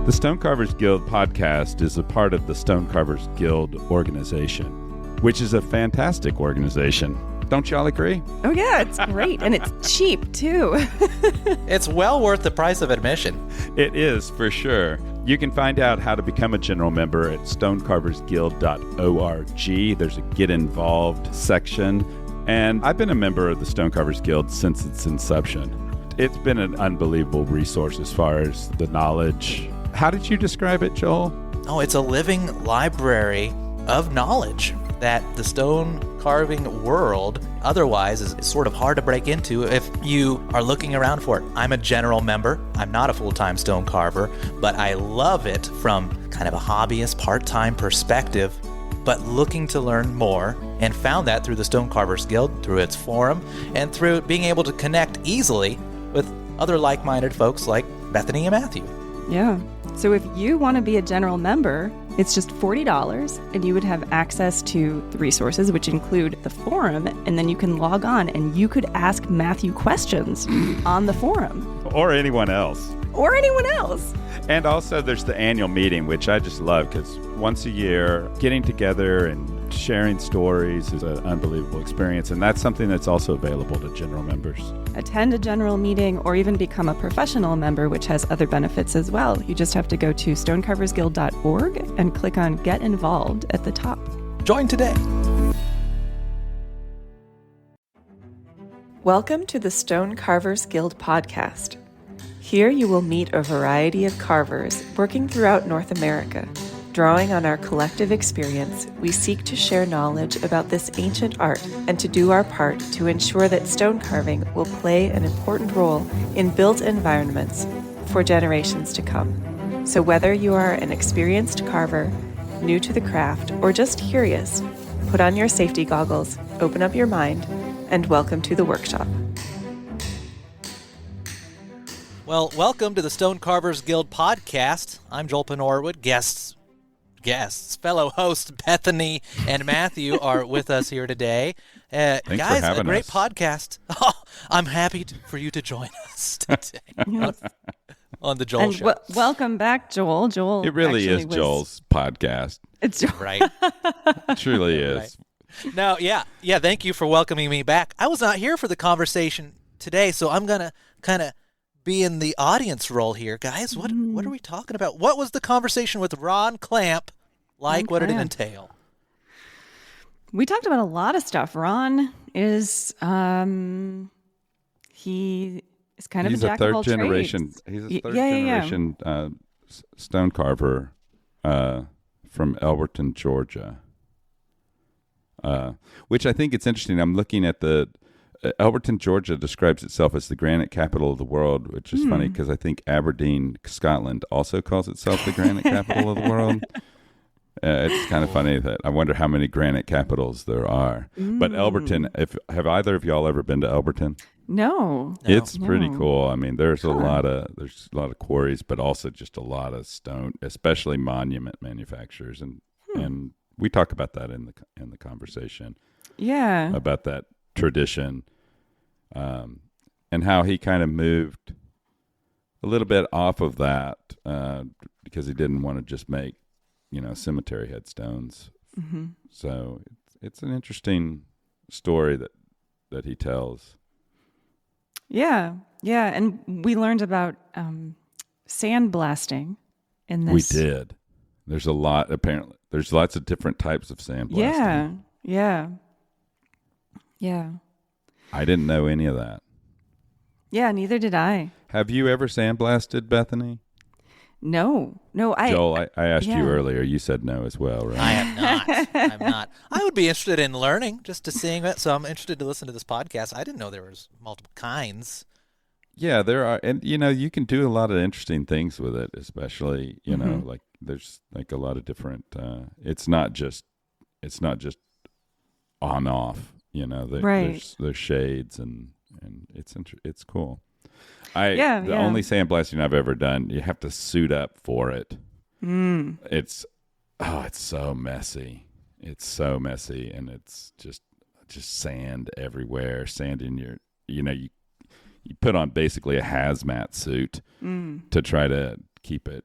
The Stonecarvers Guild podcast is a part of the Stonecarvers Guild organization, which is a fantastic organization. Don't y'all agree? Oh, yeah, it's great. And it's cheap, too. It's well worth the price of admission. It is, for sure. You can find out how to become a general member at stonecarversguild.org. There's a Get Involved section. And I've been a member of the Stonecarvers Guild since its inception. It's been an unbelievable resource as far as the knowledge. How did you describe it, Joel? Oh, it's a living library of knowledge that the stone carving world otherwise is sort of hard to break into if you are looking around for it. I'm a general member. I'm not a full-time stone carver, but I love it from kind of a hobbyist, part-time perspective, but looking to learn more, and found that through the Stone Carvers Guild, through its forum, and through being able to connect easily with other like-minded folks like Bethany and Matthew. Yeah. So if you want to be a general member, it's just $40, and you would have access to the resources, which include the forum, and then you can log on and you could ask Matthew questions on the forum. Or anyone else. Or anyone else. And also there's the annual meeting, which I just love because once a year, getting together and sharing stories is an unbelievable experience. And that's something that's also available to general members. Attend a general meeting or even become a professional member, which has other benefits as well. You just have to go to stonecarversguild.org and click on Get Involved at the top. Join today. Welcome to the Stone Carvers Guild podcast. Here you will meet a variety of carvers working throughout North America. Drawing on our collective experience, we seek to share knowledge about this ancient art and to do our part to ensure that stone carving will play an important role in built environments for generations to come. So whether you are an experienced carver, new to the craft, or just curious, put on your safety goggles, open up your mind, and welcome to the workshop. Well, welcome to the Stone Carvers Guild podcast. I'm Joel Penorwood. Guests, fellow hosts Bethany and Matthew are with us here today. Thanks guys, for having a great us. podcast. Oh, I'm happy for you to join us today on the Joel Show. Welcome back, Joel. Joel, It really actually is Joel's podcast. It's Joel. Right. It truly is. Right. No, yeah. Thank you for welcoming me back. I was not here for the conversation today, so I'm gonna kind of be in the audience role here, guys. What are we talking about? What was the conversation with Ron Clamp like? What did it entail? We talked about a lot of stuff. Ron is he is kind of a jack of all trades. He's a third generation stone carver from Elberton, Georgia. Which I think it's interesting. I'm looking at the Elberton, Georgia describes itself as the granite capital of the world, which is funny because I think Aberdeen, Scotland also calls itself the granite capital of the world. It's kind of funny that I wonder how many granite capitals there are. But Elberton, have either of y'all ever been to Elberton? No. It's pretty cool. I mean, there's a lot of quarries, but also just a lot of stone, especially monument manufacturers, and we talk about that in the conversation. Yeah. About that tradition, and how he kind of moved a little bit off of that because he didn't want to just make, cemetery headstones. Mm-hmm. So it's an interesting story that he tells. Yeah, and we learned about sandblasting in this. We did. There's a lot. Apparently, there's lots of different types of sandblasting. Yeah. I didn't know any of that. Yeah, neither did I. Have you ever sandblasted, Bethany? No. Joel, I asked you earlier. You said no as well, right? I am not. I'm not. I would be interested in learning, just to seeing it. So I'm interested to listen to this podcast. I didn't know there was multiple kinds. Yeah, there are, and you can do a lot of interesting things with it, especially like there's like a lot of different. It's not just on off. There's shades and it's cool. The only sandblasting I've ever done, you have to suit up for it. It's so messy. It's so messy, and it's just sand everywhere. Sand in your, you put on basically a hazmat suit to try to keep it,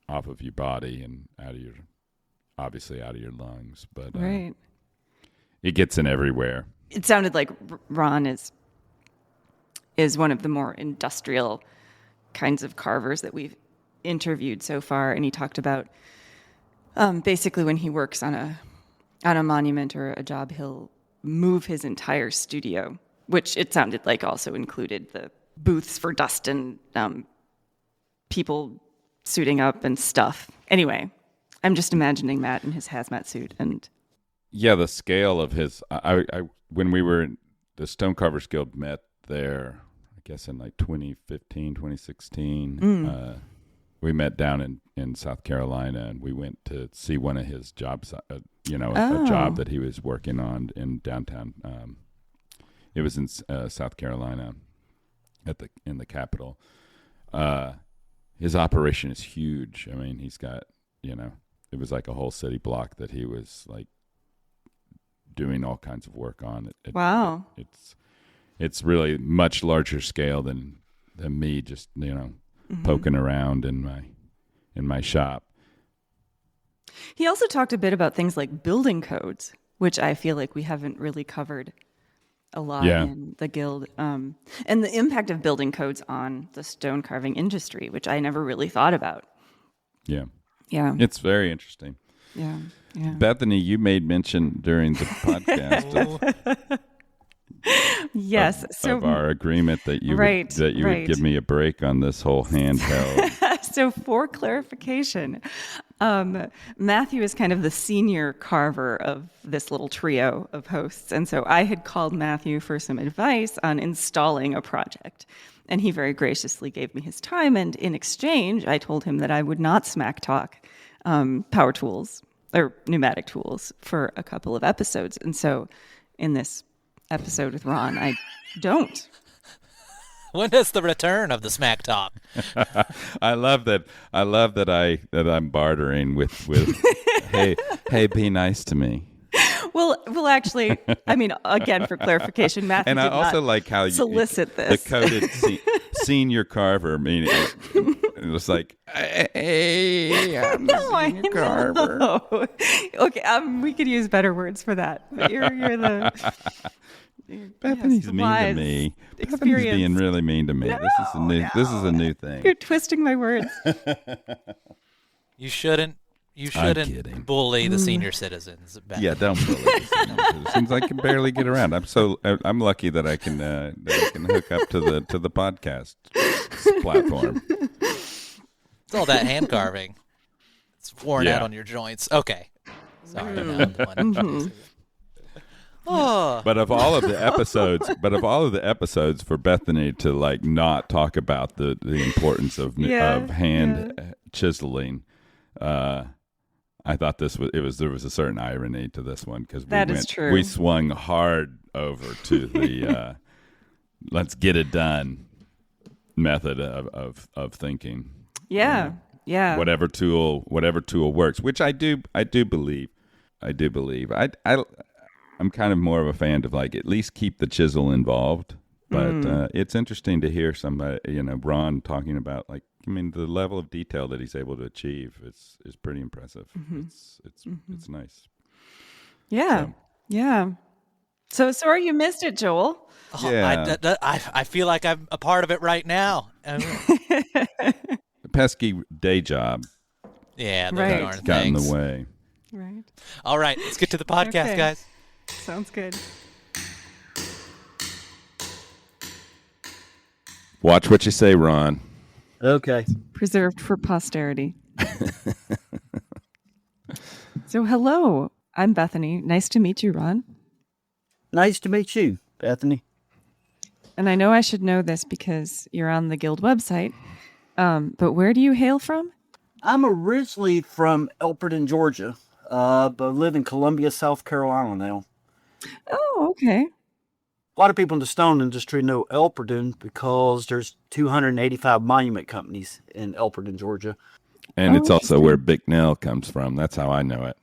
off of your body and obviously out of your lungs, but right. It gets in everywhere. It sounded like Ron is one of the more industrial kinds of carvers that we've interviewed so far, and he talked about basically when he works on a monument or a job, he'll move his entire studio, which it sounded like also included the booths for dust and people suiting up and stuff. Anyway, I'm just imagining Matt in his hazmat suit and. Yeah, the scale of his. When we were the Stonecarvers Guild met there, I guess in like 2015, 2016. We met down in South Carolina, and we went to see one of his jobs. A job that he was working on in downtown. It was in South Carolina, in the capital. His operation is huge. I mean, he's got it was like a whole city block that he was like doing all kinds of work on. Wow. It's really much larger scale than me just, poking around in my shop. He also talked a bit about things like building codes, which I feel like we haven't really covered a lot in the guild, and the impact of building codes on the stone carving industry, which I never really thought about. Yeah. Yeah. It's very interesting. Yeah. Yeah. Bethany, you made mention during the podcast yes, of our agreement that you would give me a break on this whole handheld. So for clarification, Matthew is kind of the senior carver of this little trio of hosts. And so I had called Matthew for some advice on installing a project. And he very graciously gave me his time. And in exchange, I told him that I would not smack talk power tools or pneumatic tools for a couple of episodes. And so in this episode with Ron, I don't. When is the return of the smack talk? I love that I'm bartering with hey, be nice to me. Well, actually, I mean, again, for clarification, Matthew and I also like how you solicit this. The coded senior carver, meaning it was like, hey, I'm the senior carver. Okay, we could use better words for that. But you're the. Bethany's mean to me. Bethany's being really mean to me. No, this is a new thing. You're twisting my words. You shouldn't bully the senior citizens. Bethany. Yeah, don't bully the senior citizens. I can barely get around. I'm lucky that I can hook up to the podcast platform. It's all that hand carving. It's worn out on your joints. Okay. Sorry. But of all of the episodes for Bethany to like not talk about the importance of hand chiseling, I thought there was a certain irony to this one because we swung hard over to the let's get it done method of thinking. Yeah. Yeah. Whatever tool works, which I do believe. I'm kind of more of a fan of like at least keep the chisel involved, but it's interesting to hear somebody, Ron talking about like, I mean, the level of detail that he's able to achieve is pretty impressive. Mm-hmm. It's nice. Yeah. So. Yeah. So sorry you missed it, Joel. Yeah. I feel like I'm a part of it right now. The pesky day job. Yeah, those right. darn things. Got in the way. Right. All right, let's get to the podcast, guys. Sounds good. Watch what you say, Ron. Okay. Preserved for posterity. So hello, I'm Bethany. Nice to meet you, Ron. Nice to meet you, Bethany. And I know I should know this because you're on the Guild website, but where do you hail from? I'm originally from Elberton, Georgia, but live in Columbia, South Carolina now. Oh, okay. A lot of people in the stone industry know Elberton because there's 285 monument companies in Elberton, Georgia. And it's also where Bicknell comes from. That's how I know it.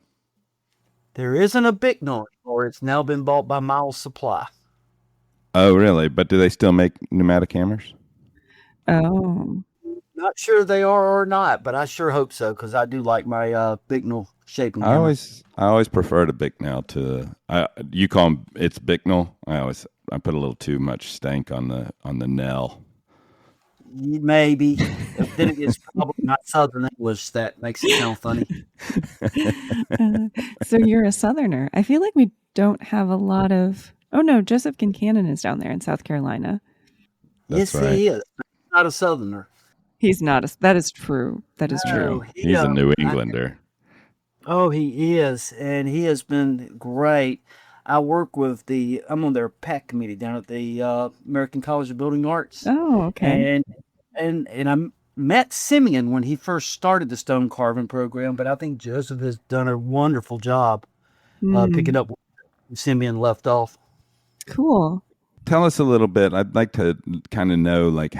There isn't a Bicknell anymore. It's now been bought by Miles Supply. Oh, really? But do they still make pneumatic hammers? Oh. No, Not sure they are or not, but I sure hope so because I do like my Bicknell shaping hammer. I always prefer the Bicknell to you call them, it's Bicknell. I put a little too much stank on the nail. Maybe. Then it's probably not Southern English that makes it sound funny. So you're a Southerner. I feel like we don't have a lot of. Oh no, Joseph Kincannon is down there in South Carolina. That's yes, right. He is. He's not a Southerner. He's not. That is true. That is true. He's a New Englander. He is, and he has been great. I'm on their PAC committee down at the American College of Building Arts. Oh, okay. And I met Simeon when he first started the stone carving program, but I think Joseph has done a wonderful job picking up where Simeon left off. Cool. Tell us a little bit. I'd like to kind of know, like,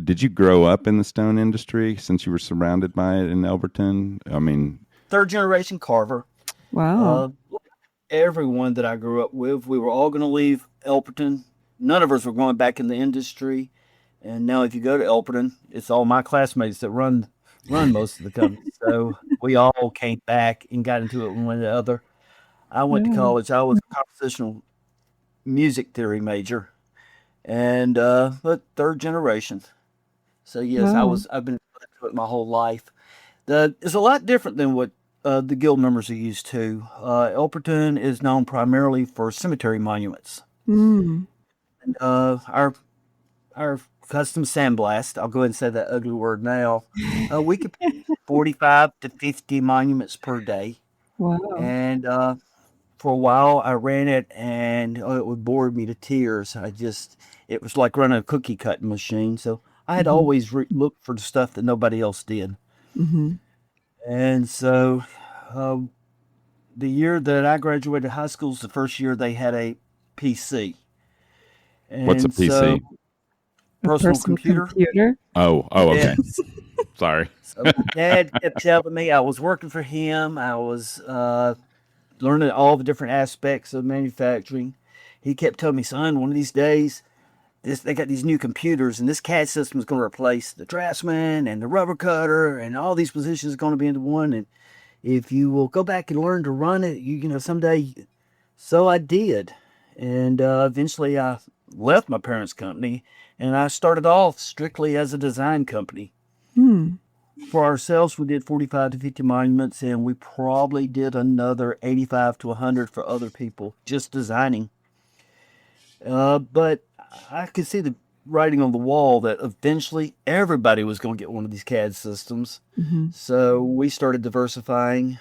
did you grow up in the stone industry since you were surrounded by it in Elberton? I mean, third generation carver. Wow. Everyone that I grew up with, we were all going to leave Elberton. None of us were going back in the industry. And now if you go to Elberton, it's all my classmates that run most of the company. So we all came back and got into it one or the other. I went to college. I was a compositional music theory major, and but third generation. So yes, I've been into it my whole life. It's a lot different than what the guild members are used to. Elberton is known primarily for cemetery monuments. And, our custom sandblast, I'll go ahead and say that ugly word now. We could put 45 to 50 monuments per day. Wow. And for a while I ran it, and it would bore me to tears. It was like running a cookie cutting machine. So I had always looked for the stuff that nobody else did. Mm-hmm. And so the year that I graduated high school was the first year they had a PC. And what's a PC? So, personal computer. Oh, okay. Yes. Sorry. So my dad kept telling me I was working for him. I was learning all the different aspects of manufacturing. He kept telling me, son, one of these days, they got these new computers, and this CAD system is going to replace the draftsman and the rubber cutter, and all these positions are going to be into one. And if you will go back and learn to run it, you know, someday. So I did, and eventually I left my parents' company, and I started off strictly as a design company. For ourselves, we did 45 to 50 monuments, and we probably did another 85 to 100 for other people, just designing. But I could see the writing on the wall that eventually everybody was going to get one of these CAD systems. So we started diversifying.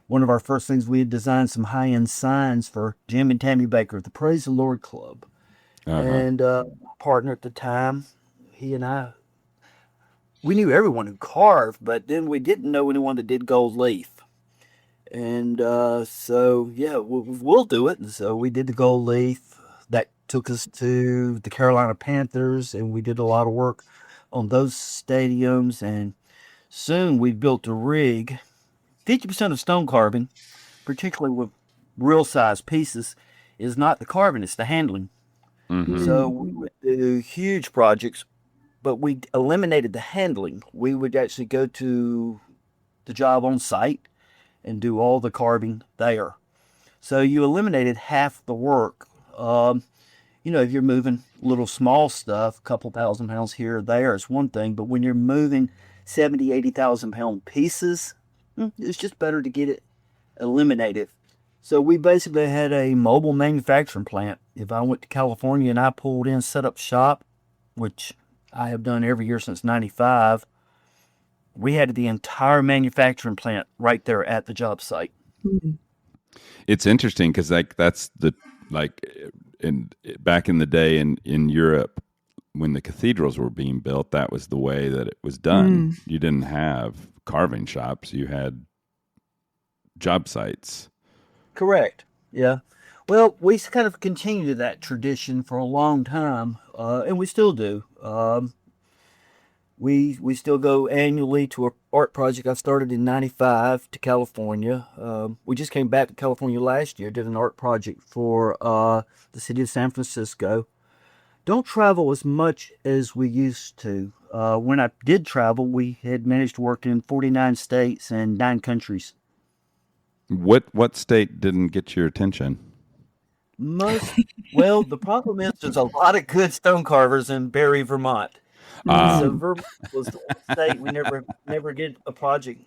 One of our first things, we had designed some high-end signs for Jim and Tammy Baker at the Praise the Lord Club. And my partner at the time, he and I, we knew everyone who carved, but then we didn't know anyone that did gold leaf. And so, yeah, we'll do it. And so we did the gold leaf. That took us to the Carolina Panthers, and we did a lot of work on those stadiums. And soon we built a rig. 50% of stone carving, particularly with real size pieces, is not the carving, it's the handling. So we would do huge projects, but we eliminated the handling. We would actually go to the job on site and do all the carving there. So you eliminated half the work. You know, if you're moving little small stuff, a couple 1,000 pounds here or there, it's one thing. But when you're moving 70, 80,000 pound pieces, it's just better to get it eliminated. So we basically had a mobile manufacturing plant. If I went to California and I pulled in, set up shop, which I have done every year since 95, we had the entire manufacturing plant right there at the job site. It's interesting because that's back in the day in Europe, when the cathedrals were being built, that was the way that it was done. You didn't have carving shops; you had job sites. Correct. Yeah. Well, we kind of continued that tradition for a long time, and we still do. We still go annually to an art project I started in 95 to California. We just came back to California last year, did an art project for the city of San Francisco. Don't travel as much as we used to. When I did travel, we had managed to work in 49 states and 9 countries. What state didn't get your attention? Well, the problem is there's a lot of good stone carvers in Barre, Vermont. So Vermont was the one state we never did a project.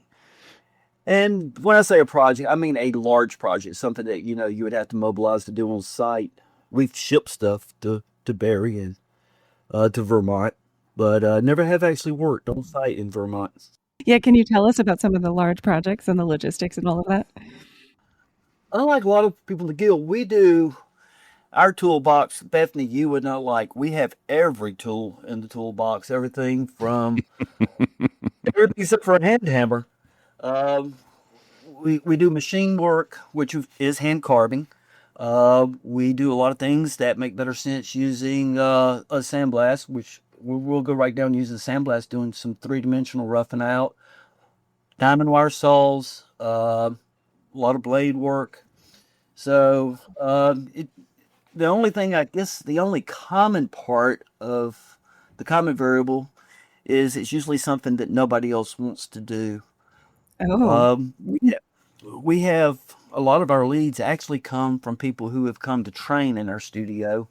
And when I say a project, I mean a large project, something that you would have to mobilize to do on site. We've shipped stuff to Barre and to Vermont, but never have actually worked on site in Vermont. Yeah, can you tell us about some of the large projects and the logistics and all of that? Unlike a lot of people in the guild, we do our toolbox. Bethany, you would not like. We have every tool in the toolbox. Everything except for a hand hammer. We do machine work, which is hand carving. We do a lot of things that make better sense using a sandblast, which we'll go right down using the sandblast, doing some 3-dimensional roughing out, diamond wire saws, a lot of blade work. So the only thing, I guess, the only common part of the common variable is it's usually something that nobody else wants to do. Oh. We have a lot of our leads actually come from people who have come to train in our studio.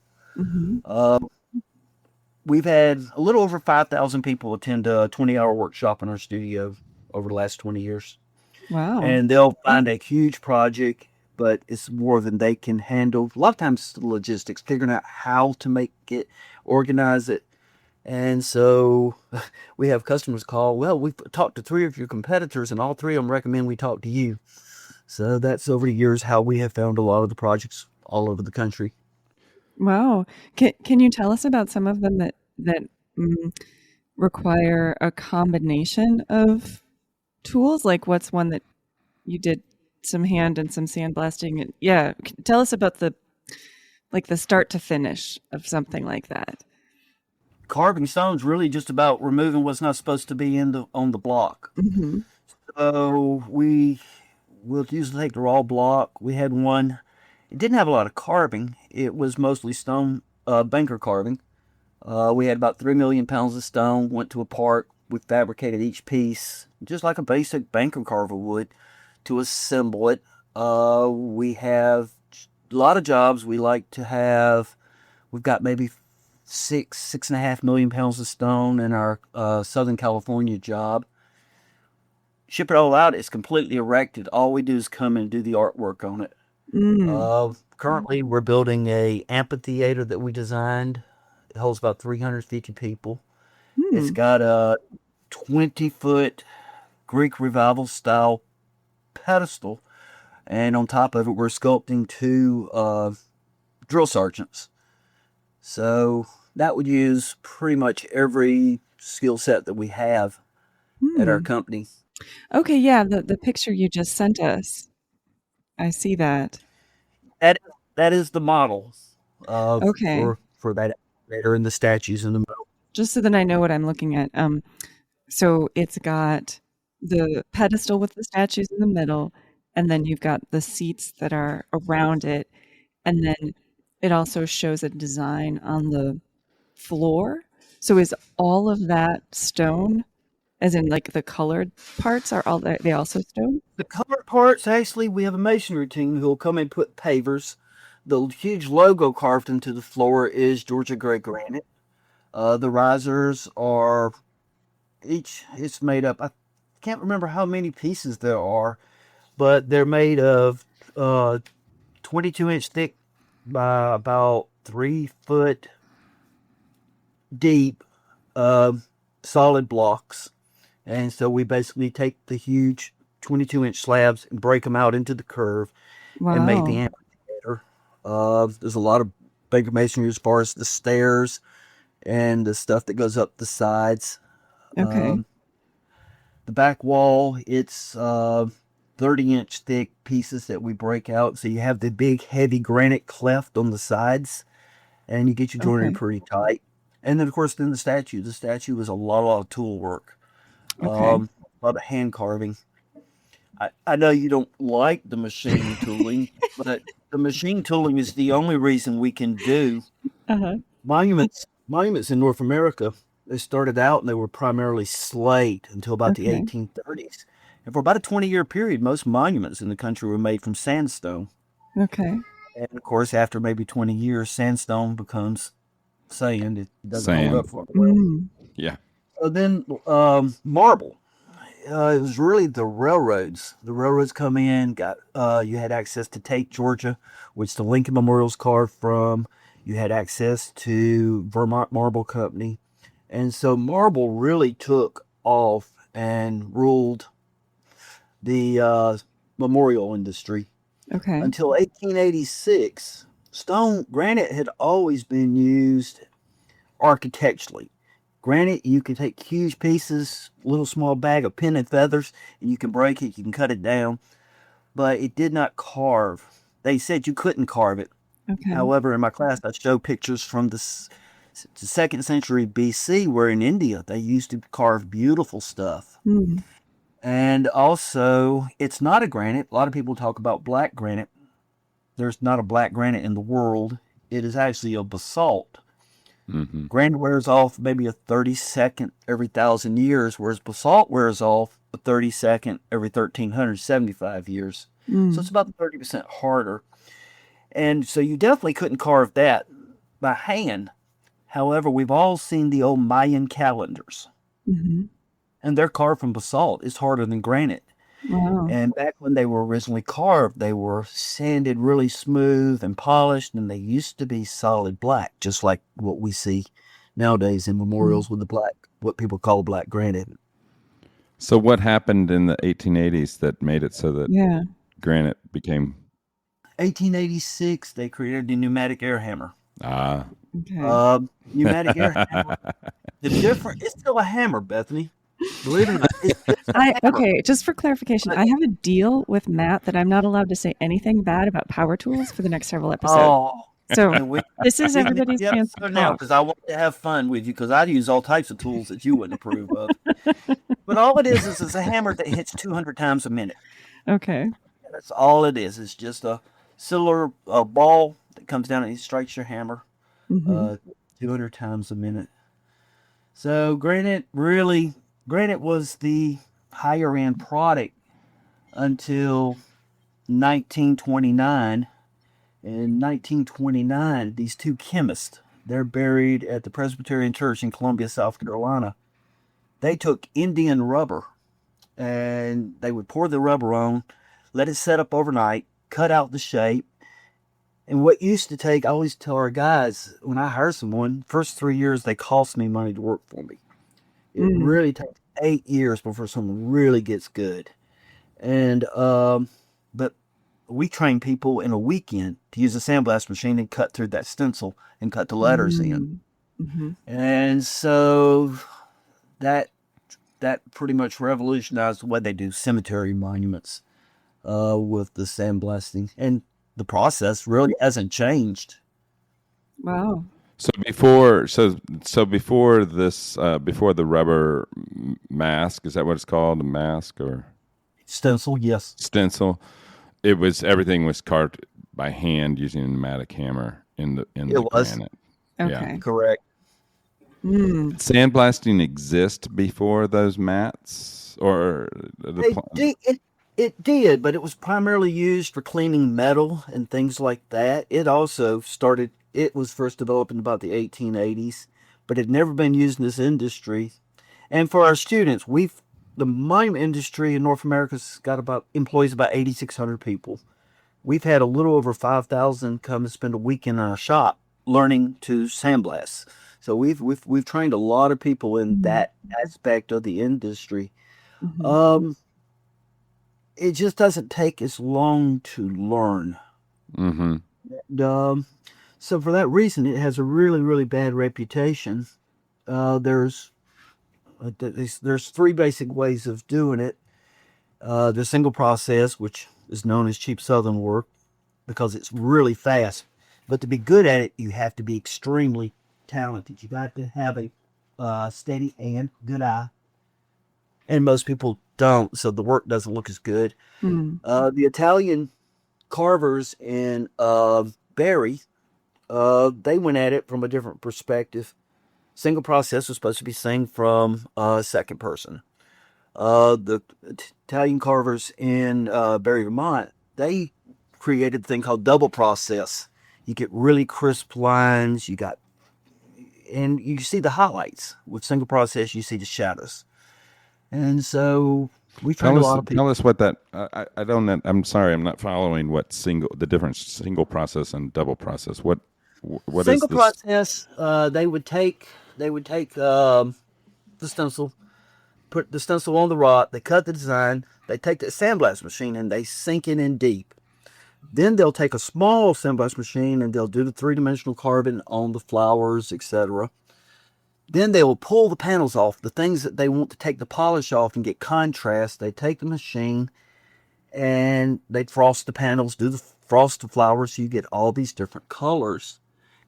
We've had a little over 5,000 people attend a 20-hour workshop in our studio over the last 20 years. Wow. And they'll find a huge project, but it's more than they can handle. A lot of times it's the logistics, figuring out how to make it, organize it. And so we have customers call, well, we've talked to 3 of your competitors and all 3 of them recommend we talk to you. So that's over the years how we have found a lot of the projects all over the country. Wow. Can you tell us about some of them that require a combination of tools? Like what's one that you did some hand and some sandblasting? Yeah. Tell us about the start to finish of something like that. Carving stone's really just about removing what's not supposed to be on the block. So we'll usually take the raw block. We had one. It didn't have a lot of carving. It was mostly stone banker carving. We had about 3 million pounds of stone. Went to a park. We fabricated each piece just like a basic banker carver would to assemble it. We have a lot of jobs we like to have. We've got maybe 6.5 million pounds of stone in our Southern California job. Ship it all out. It's completely erected. All we do is come and do the artwork on it. Currently, we're building a amphitheater that we designed. It holds about 350 people. It's got a 20-foot Greek Revival style pedestal, and on top of it, we're sculpting 2 drill sergeants. So that would use pretty much every skill set that we have at our company. Okay, yeah, the picture you just sent us, I see that. That is the model Okay. for that elevator and the statues in the middle. Just so that I know what I'm looking at. So it's got the pedestal with the statues in the middle, and then you've got the seats that are around it, and then it also shows a design on the floor. So is all of that stone, as in like the colored parts, they also stone? The colored parts, actually, we have a masonry team who will come and put pavers. The huge logo carved into the floor is Georgia gray granite. The risers are it's made up, I can't remember how many pieces there are, but they're made of 22-inch thick by about 3 foot deep solid blocks. And so we basically take the huge 22-inch slabs and break them out into the curve and make the amphitheater. There's a lot of banker masonry as far as the stairs and the stuff that goes up the sides. Okay. The back wall, it's 30-inch thick pieces that we break out. So you have the big, heavy granite cleft on the sides, and you get your joinery pretty tight. And then, of course, the statue. The statue is a lot of tool work. A lot of hand carving. I know you don't like the machine tooling, but the machine tooling is the only reason we can do monuments in North America. They started out and they were primarily slate until about the 1830s. And for about a 20-year period, most monuments in the country were made from sandstone. Okay. And of course, after maybe 20 years, sandstone becomes sand. It doesn't hold up for well. Yeah. So then marble. It was really the railroads. The railroads come in, you had access to Tate, Georgia, which the Lincoln Memorial's carved from. You had access to Vermont Marble Company. And so marble really took off and ruled the memorial industry. Okay. Until 1886, granite had always been used architecturally. Granite, you can take huge pieces, little small bag of pin and feathers, and you can break it, you can cut it down, but it did not carve. They said you couldn't carve it. Okay. However, in my class, I show pictures from the 2nd century BC, where in India, they used to carve beautiful stuff. Mm. And also, it's not a granite. A lot of people talk about black granite. There's not a black granite in the world. It is actually a basalt. Mm-hmm. Granite wears off maybe a 32nd every 1,000 years, whereas basalt wears off a 32nd every 1,375 years. So it's about 30% harder. And so you definitely couldn't carve that by hand. However, we've all seen the old Mayan calendars. Mm-hmm. And they're carved from basalt. It's harder than granite. Wow. And back when they were originally carved, they were sanded really smooth and polished, and they used to be solid black, just like what we see nowadays in memorials with the black, what people call black granite. So what happened in the 1880s that made it so that granite became... 1886, they created the pneumatic air hammer. Ah. Okay. Pneumatic air hammer. It's still a hammer, Bethany. Believe it or not. Okay, just for clarification, I have a deal with Matt that I'm not allowed to say anything bad about power tools for the next several episodes. Oh. So this is everybody's chance to now, talk. because I want to have fun with you, because I use all types of tools that you wouldn't approve of. But all it is it's a hammer that hits 200 times a minute. Okay. That's all it is. It's just a silver ball that comes down and it strikes your hammer 200 times a minute. So granite was the higher end product until 1929. In 1929, these two chemists, they're buried at the Presbyterian Church in Columbia, South Carolina. They took Indian rubber and they would pour the rubber on, let it set up overnight, cut out the shape. And what used to take, I always tell our guys, when I hire someone, first 3 years, they cost me money to work for me. It really takes 8 years before someone really gets good. And, but we train people in a weekend to use a sandblast machine and cut through that stencil and cut the letters in. Mm-hmm. And so that pretty much revolutionized the way they do cemetery monuments with the sandblasting. And the process really hasn't changed. Wow. So before this, before the rubber mask, is that what it's called? A mask or stencil? Yes. Stencil. Everything was carved by hand using a pneumatic hammer in the granite. Okay. Yeah. Correct. Sandblasting exist before those mats, or it did, but it was primarily used for cleaning metal and things like that. It also started. It was first developed in about the 1880s, but it had never been used in this industry. And for our students, the monument industry in North America's employs about 8,600 people. We've had a little over 5,000 come and spend a week in our shop learning to sandblast. So we've trained a lot of people in that aspect of the industry. Mm-hmm. It just doesn't take as long to learn. Mm-hmm. And, so for that reason, it has a really, really bad reputation. There's 3 basic ways of doing it. The single process, which is known as cheap southern work, because it's really fast. But to be good at it, you have to be extremely talented. You got to have a steady hand, good eye. And most people don't, so the work doesn't look as good. The Italian carvers in Barry, they went at it from a different perspective. Single process was supposed to be seen from second person. The Italian carvers in Barry, Vermont, they created a thing called double process. You get really crisp lines. And you see the highlights. With single process, you see the shadows. And so we found a lot of people. Tell us what that. I don't know. I'm sorry, I'm not following the difference single process and double process. What single is this? Process? They would take the stencil, put the stencil on the rod. They cut the design. They take the sandblast machine and they sink it in deep. Then they'll take a small sandblast machine and they'll do the 3-dimensional carving on the flowers, etc. Then they will pull the panels off, the things that they want to take the polish off and get contrast. They take the machine and they frost the panels, frost the flowers, so you get all these different colors.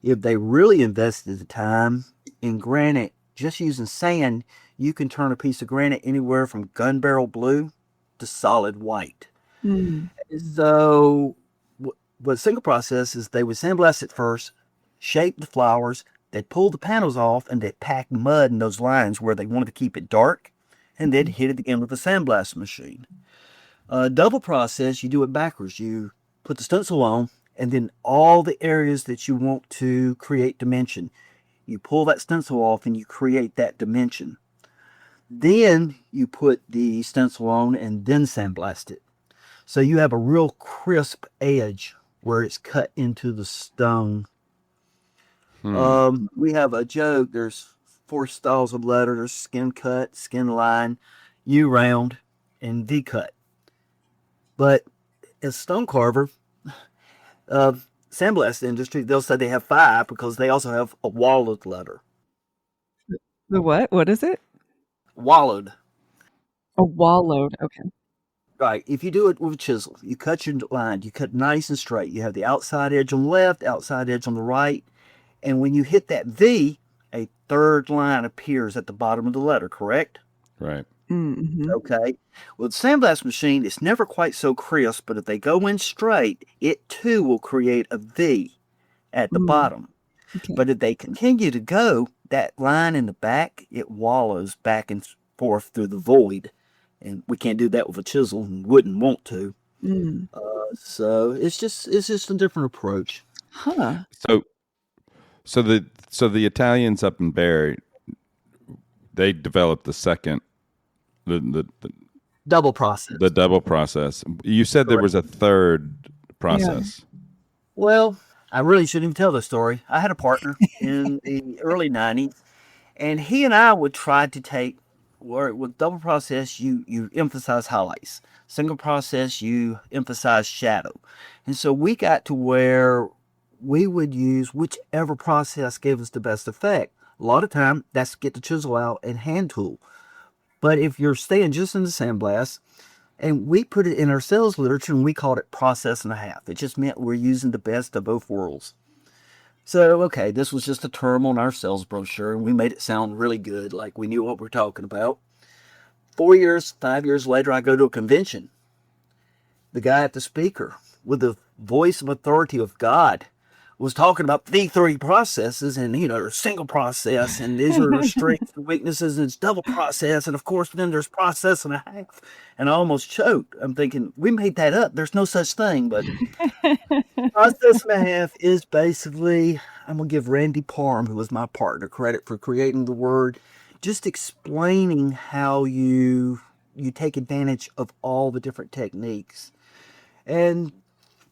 If they really invested the time in granite, just using sand, you can turn a piece of granite anywhere from gun barrel blue to solid white. So what single process is, they would sandblast it first, shape the flowers, they'd pull the panels off, and they'd pack mud in those lines where they wanted to keep it dark, and they'd hit it again with a sandblast machine. Double process, you do it backwards. You put the stencil on, and then all the areas that you want to create dimension, you pull that stencil off and you create that dimension. Then you put the stencil on and then sandblast it. So you have a real crisp edge where it's cut into the stone. We have a joke. There's 4 styles of letter. There's skin cut, skin line, U round, and V cut. But as stone carver, sandblast industry, they'll say they have 5 because they also have a wallowed letter. The what? What is it? Wallowed. A wallowed. Okay. Right. If you do it with a chisel, you cut your line, you cut nice and straight. You have the outside edge on the left, outside edge on the right. And when you hit that V, a third line appears at the bottom of the letter, correct? Right. Mm-hmm. Okay. Well, the sandblast machine, it's never quite so crisp, but if they go in straight, it too will create a V at the bottom. Okay. But if they continue to go, that line in the back, it wallows back and forth through the void. And we can't do that with a chisel and wouldn't want to. So it's just a different approach. Huh. So the Italians up in Barry, they developed the second, the double process. The double process. You said there was a third process. Yeah. Well, I really shouldn't even tell this story. I had a partner in the early 90s, and he and I would try to take, with double process, you emphasize highlights. Single process, you emphasize shadow. And so we got to where we would use whichever process gave us the best effect. A lot of time, that's get the chisel out and hand tool. But if you're staying just in the sandblast, and we put it in our sales literature, and we called it process and a half. It just meant we're using the best of both worlds. So, okay, this was just a term on our sales brochure, and we made it sound really good, like we knew what we were talking about. 5 years later, I go to a convention. The guy at the speaker, with the voice of authority of God, was talking about the 3 processes, and there's single process, and these are their strengths and weaknesses, and it's double process, and of course then there's process and a half. And I almost choked. I'm thinking, we made that up. There's no such thing. But process and a half is basically, I'm gonna give Randy Parham, who was my partner, credit for creating the word, just explaining how you take advantage of all the different techniques. And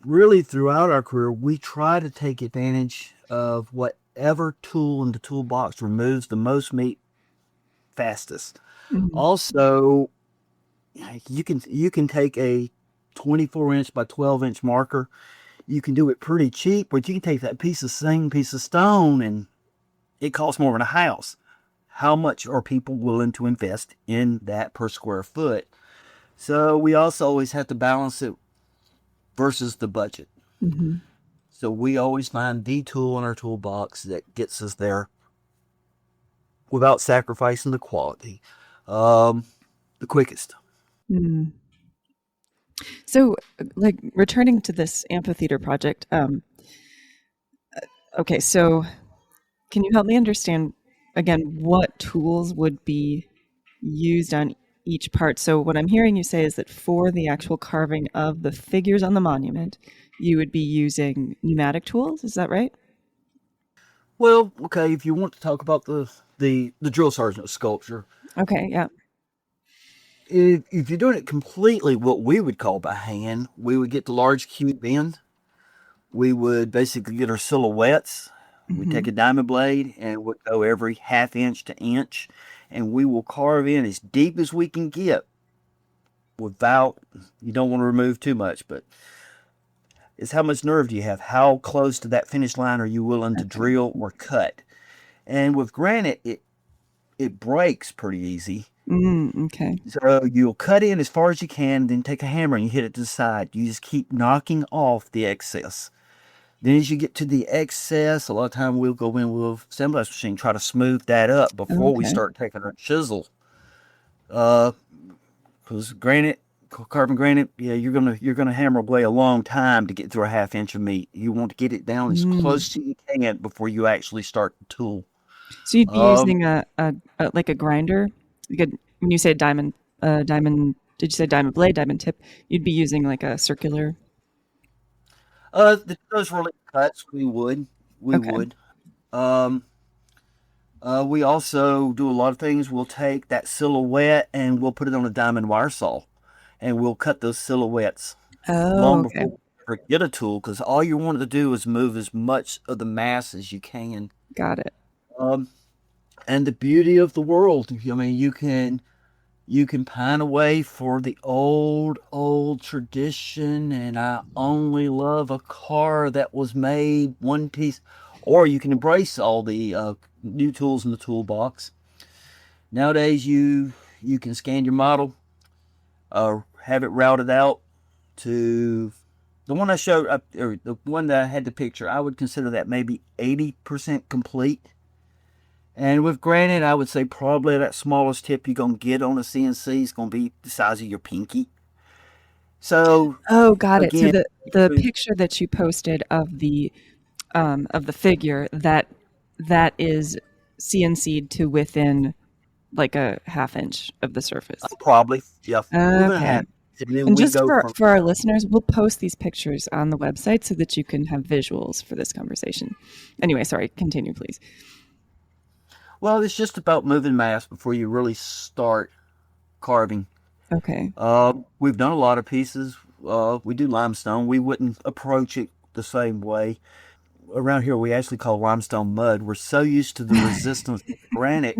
really, throughout our career, we try to take advantage of whatever tool in the toolbox removes the most meat fastest. Mm-hmm. Also, you can take a 24-inch by 12-inch marker. You can do it pretty cheap, but you can take that piece of stone, and it costs more than a house. How much are people willing to invest in that per square foot? So we also always have to balance it versus the budget. Mm-hmm. So we always find the tool in our toolbox that gets us there without sacrificing the quality, the quickest. Mm. So, like, returning to this amphitheater project, okay, so can you help me understand again, what tools would be used on each part? So what I'm hearing you say is that for the actual carving of the figures on the monument, you would be using pneumatic tools. Is that right? Well, okay, if you want to talk about the drill sergeant sculpture. Okay, yeah. If you're doing it completely what we would call by hand, we would get the large cube bend. We would basically get our silhouettes. We take a diamond blade and we'll go every half inch to inch, and we will carve in as deep as we can get without, you don't want to remove too much, but it's how much nerve do you have? How close to that finish line are you willing to drill or cut? And with granite, it breaks pretty easy. Okay. So you'll cut in as far as you can, then take a hammer and you hit it to the side. You just keep knocking off the excess. Then as you get to the excess, a lot of time we'll go in with a sandblast machine, try to smooth that up before we start taking our chisel. Because carving granite, yeah, you're gonna hammer away a long time to get through a half inch of meat. You want to get it down as close as you can before you actually start the tool. So you'd be using a like a grinder. When you say diamond, did you say diamond blade, diamond tip? You'd be using like a circular. Those really cuts, we would. We also do a lot of things. We'll take that silhouette and we'll put it on a diamond wire saw, and we'll cut those silhouettes long before we get a tool, because all you want to do is move as much of the mass as you can. Got it. And the beauty of the world, I mean, you can pine away for the old tradition, and I only love a car that was made one piece, or you can embrace all the new tools in the toolbox. Nowadays, you can scan your model, have it routed out to the one I showed, or the one that I had the picture. I would consider that maybe 80% complete. And with granite, I would say probably that smallest tip you're going to get on a CNC is going to be the size of your pinky. So, got it. So the picture that you posted of the figure, that is CNC'd to within like a half inch of the surface. Probably, yeah. Okay. And just for our listeners, we'll post these pictures on the website so that you can have visuals for this conversation. Anyway, sorry, continue, please. Well, it's just about moving mass before you really start carving. Okay. We've done a lot of pieces. We do limestone. We wouldn't approach it the same way. Around here, we actually call limestone mud. We're so used to the resistance of granite,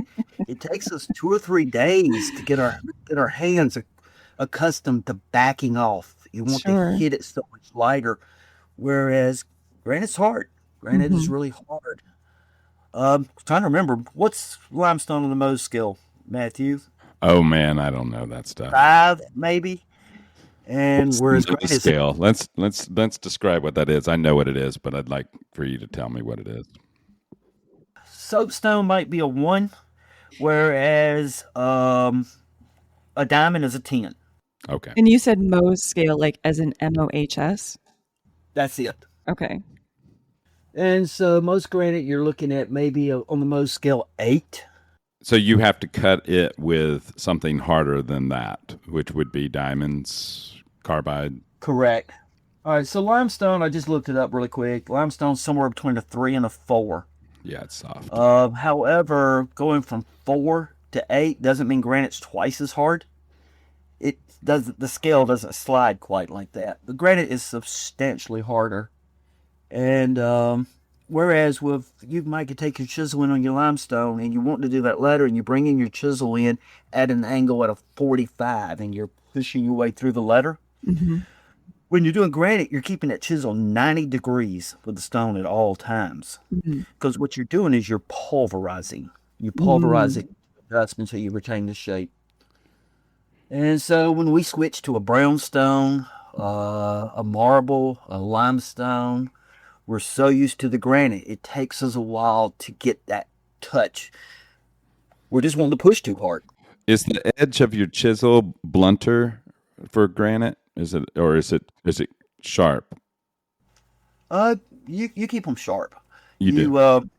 it takes us 2 or 3 days to get our hands accustomed to backing off. You want to hit it so much lighter, whereas granite's hard. Granite is really hard. Trying to remember, what's limestone on the Mohs scale, Matthew? Oh man, I don't know that stuff. 5 maybe. And whereas granite scale, let's describe what that is. I know what it is, but I'd like for you to tell me what it is. Soapstone might be a 1, whereas a diamond is a 10. Okay. And you said Mohs scale, like as in MOHS? That's it. Okay. And so most granite, you're looking at maybe on the Mohs scale 8. So you have to cut it with something harder than that, which would be diamonds, carbide. Correct. All right, so limestone, I just looked it up really quick. Limestone's somewhere between a 3 and a 4. Yeah, it's soft. However, going from 4 to 8 doesn't mean granite's twice as hard. The scale doesn't slide quite like that. The granite is substantially harder. And whereas you might take your chisel in on your limestone and you want to do that letter, and you bring in your chisel in at an angle at a 45 and you're pushing your way through the letter. Mm-hmm. When you're doing granite, you're keeping that chisel 90 degrees with the stone at all times. Because what you're doing is you're pulverizing. You're pulverizing dust until you retain the shape. And so when we switch to a brownstone, a marble, a limestone, we're so used to the granite, it takes us a while to get that touch. We're just wanting to push too hard. Is the edge of your chisel blunter for granite? Is it sharp? You keep them sharp. You do.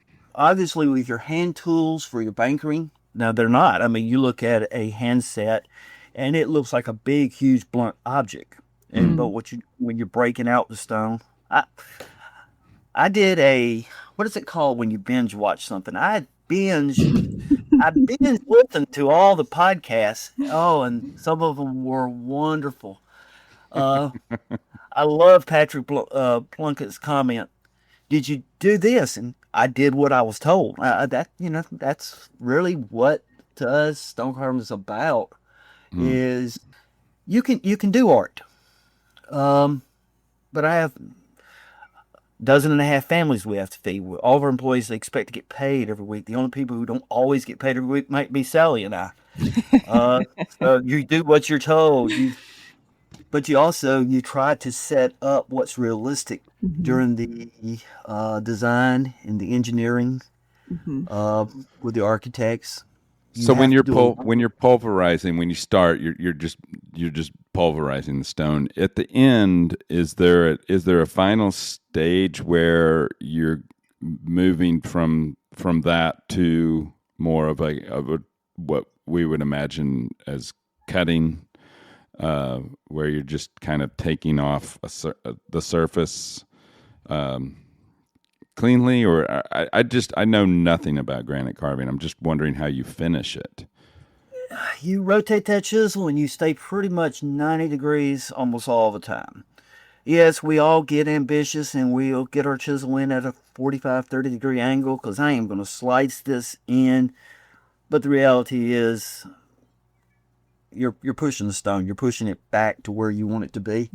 obviously with your hand tools for your bankering, now they're not. I mean, you look at a handset and it looks like a big, huge, blunt object. And but when you're breaking out the stone, I did what is it called when you binge watch something? I binge listened to all the podcasts. Oh, and some of them were wonderful. I love Patrick Plunkett's comment. Did you do this? And I did what I was told. That's really what to us stone carving is about. Is you can do art. But I have 12.5 families we have to feed. All of our employees, they expect to get paid every week. The only people who don't always get paid every week might be Sally and I. So you do what you're told. But you try to set up what's realistic during the design and the engineering with the architects. So when you're pulverizing, when you start, you're just pulverizing the stone. At the end, is there a final stage where you're moving from that to more of a what we would imagine as cutting, where you're just kind of taking off the surface cleanly? Or I know nothing about granite carving. I'm just wondering how you finish it. You rotate that chisel and you stay pretty much 90 degrees almost all the time. Yes, we all get ambitious and we'll get our chisel in at a 45, 30 degree angle because I am going to slice this in. But the reality is you're pushing the stone. You're pushing it back to where you want it to be.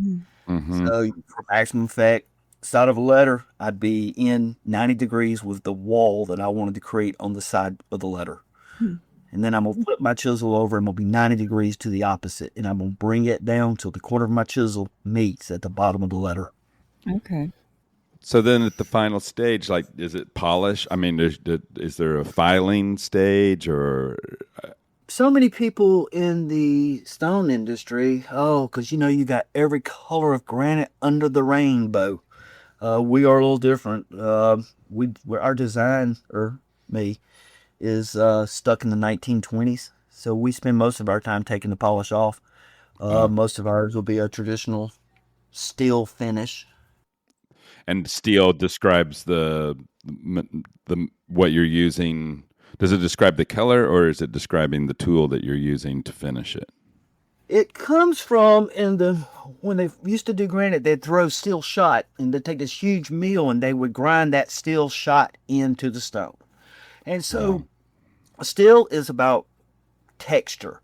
So for maximum effect, side of a letter, I'd be in 90 degrees with the wall that I wanted to create on the side of the letter. And then I'm going to flip my chisel over and I'm going to be 90 degrees to the opposite. And I'm going to bring it down till the corner of my chisel meets at the bottom of the letter. Okay. So then at the final stage, like, is it polish? I mean, is there a filing stage or... So many people in the stone industry, because you got every color of granite under the rainbow. We are a little different. Our design, or me, is stuck in the 1920s. So we spend most of our time taking the polish off. Most of ours will be a traditional steel finish. And steel describes the what you're using. Does it describe the color, or is it describing the tool that you're using to finish it? It comes from when they used to do granite, they'd throw steel shot and they'd take this huge mill and they would grind that steel shot into the stone. And so steel is about texture.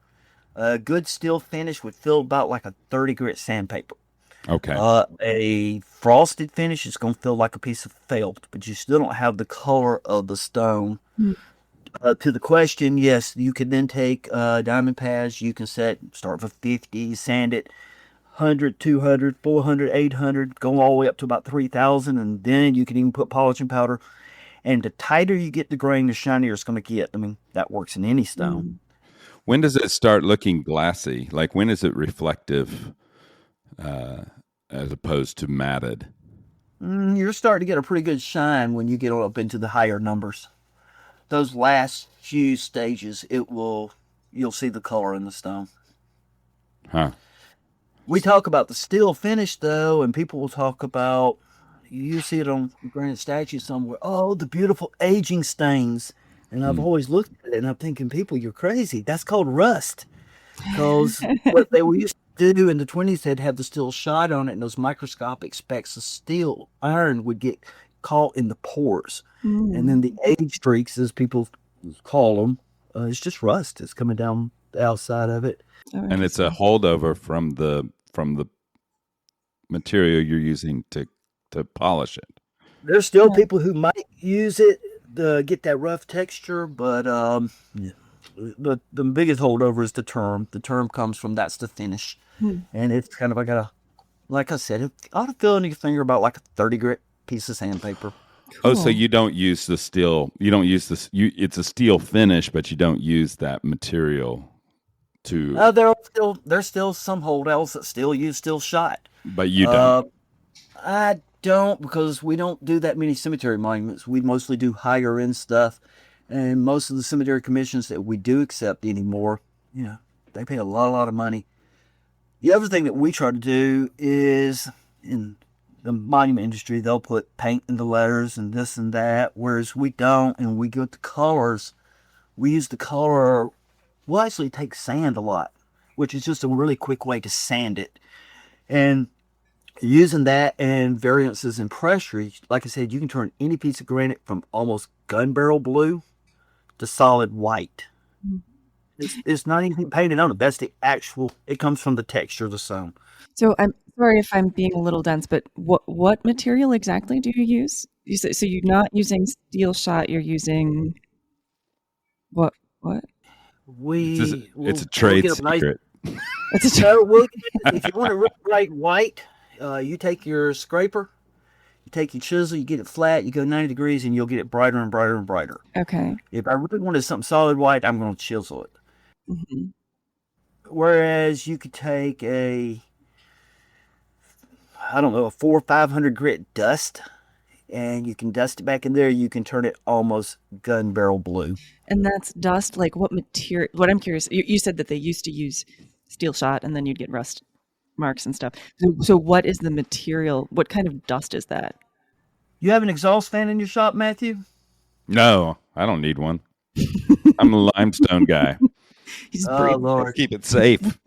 A good steel finish would feel about like a 30 grit sandpaper. Okay. A frosted finish is going to feel like a piece of felt, but you still don't have the color of the stone. To the question, yes, you can then take diamond pads. You can start with 50, sand it 100, 200, 400, 800, go all the way up to about 3,000, and then you can even put polishing powder. And the tighter you get the grain, the shinier it's going to get. I mean, that works in any stone. When does it start looking glassy? Like, when is it reflective as opposed to matted? You're starting to get a pretty good shine when you get up into the higher numbers. Those last few stages, you'll see the color in the stone. We talk about the steel finish, though, and people will talk about, you see it on granite statues somewhere, the beautiful aging stains. And I've always looked at it and I'm thinking, people, you're crazy. That's called rust. Because what they used to do in the 20s, they'd have the steel shot on it, and those microscopic specks of steel, iron would get caught in the pores. And then the age streaks, as people call them, it's just rust. It's coming down the outside of it. And it's a holdover from the material you're using to polish it. There's still people who might use it to get that rough texture, but the biggest holdover is the term. The term comes from that's the finish. And it's kind of like I said, it ought to feel in your finger about like a 30 grit piece of sandpaper. Cool. Oh, so you don't use the steel. You don't use this. It's a steel finish, but you don't use that material to. There's still some holdouts that still use steel shot. But you don't. don't, because we don't do that many cemetery monuments. We mostly do higher end stuff. And most of the cemetery commissions that we do accept anymore, they pay a lot of money. The other thing that we try to do is, in the monument industry, they'll put paint in the letters and this and that, whereas we don't, and we get the colors. We use the color, we'll actually take sand a lot, which is just a really quick way to sand it. And using that and variances in pressure, like I said, you can turn any piece of granite from almost gun barrel blue to solid white. It's not anything painted on it. That's the actual, it comes from the texture of the stone. So I'm sorry if I'm being a little dense, but what material exactly do you use? So you're not using steel shot, you're using what? It's a trade secret. If you want to write white, you take your scraper, you take your chisel, you get it flat, you go 90 degrees, and you'll get it brighter and brighter and brighter. Okay. If I really wanted something solid white, I'm going to chisel it. Mm-hmm. Whereas you could take a 400 or 500 grit dust, and you can dust it back in there. You can turn it almost gun barrel blue. And that's dust, like what material? What I'm curious, you said that they used to use steel shot, and then you'd get rust marks and stuff. So what is the material? What kind of dust is that? You have an exhaust fan in your shop, Matthew? No, I don't need one. I'm a limestone guy. Oh, Lord. Keep it safe.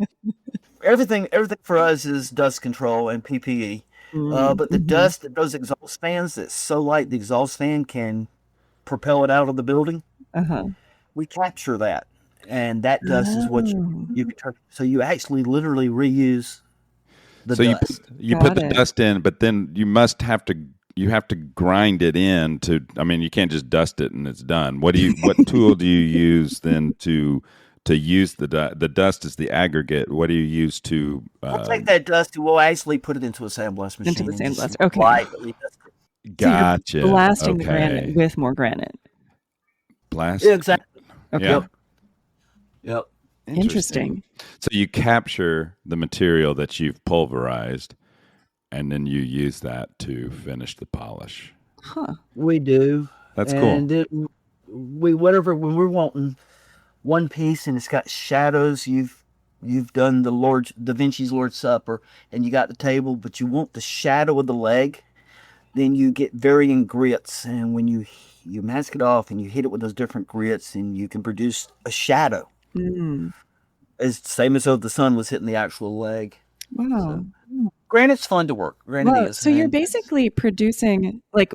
Everything for us is dust control and PPE. But the dust that those exhaust fans, that's so light the exhaust fan can propel it out of the building, we capture that. And that dust is what you can turn. So you actually literally reuse the dust. You put the dust in, but then you have to grind it in you can't just dust it and it's done. What tool do you use then to use the dust is the aggregate? What do you use to? We'll take that dust and we'll actually put it into a sandblast machine. Into the sandblaster. Okay. Gotcha. So blasting the granite with more granite. Blast. Yeah, exactly. Okay. Yep. Interesting. So you capture the material that you've pulverized, and then you use that to finish the polish. Huh. We do. That's cool. And when we're wanting one piece and it's got shadows, you've done Da Vinci's Lord's Supper, and you got the table, but you want the shadow of the leg, then you get varying grits, and when you mask it off and you hit it with those different grits, and you can produce a shadow. It's the same as though the sun was hitting the actual leg. Wow. So, granite's fun to work. Granite is. So you're basically producing, like,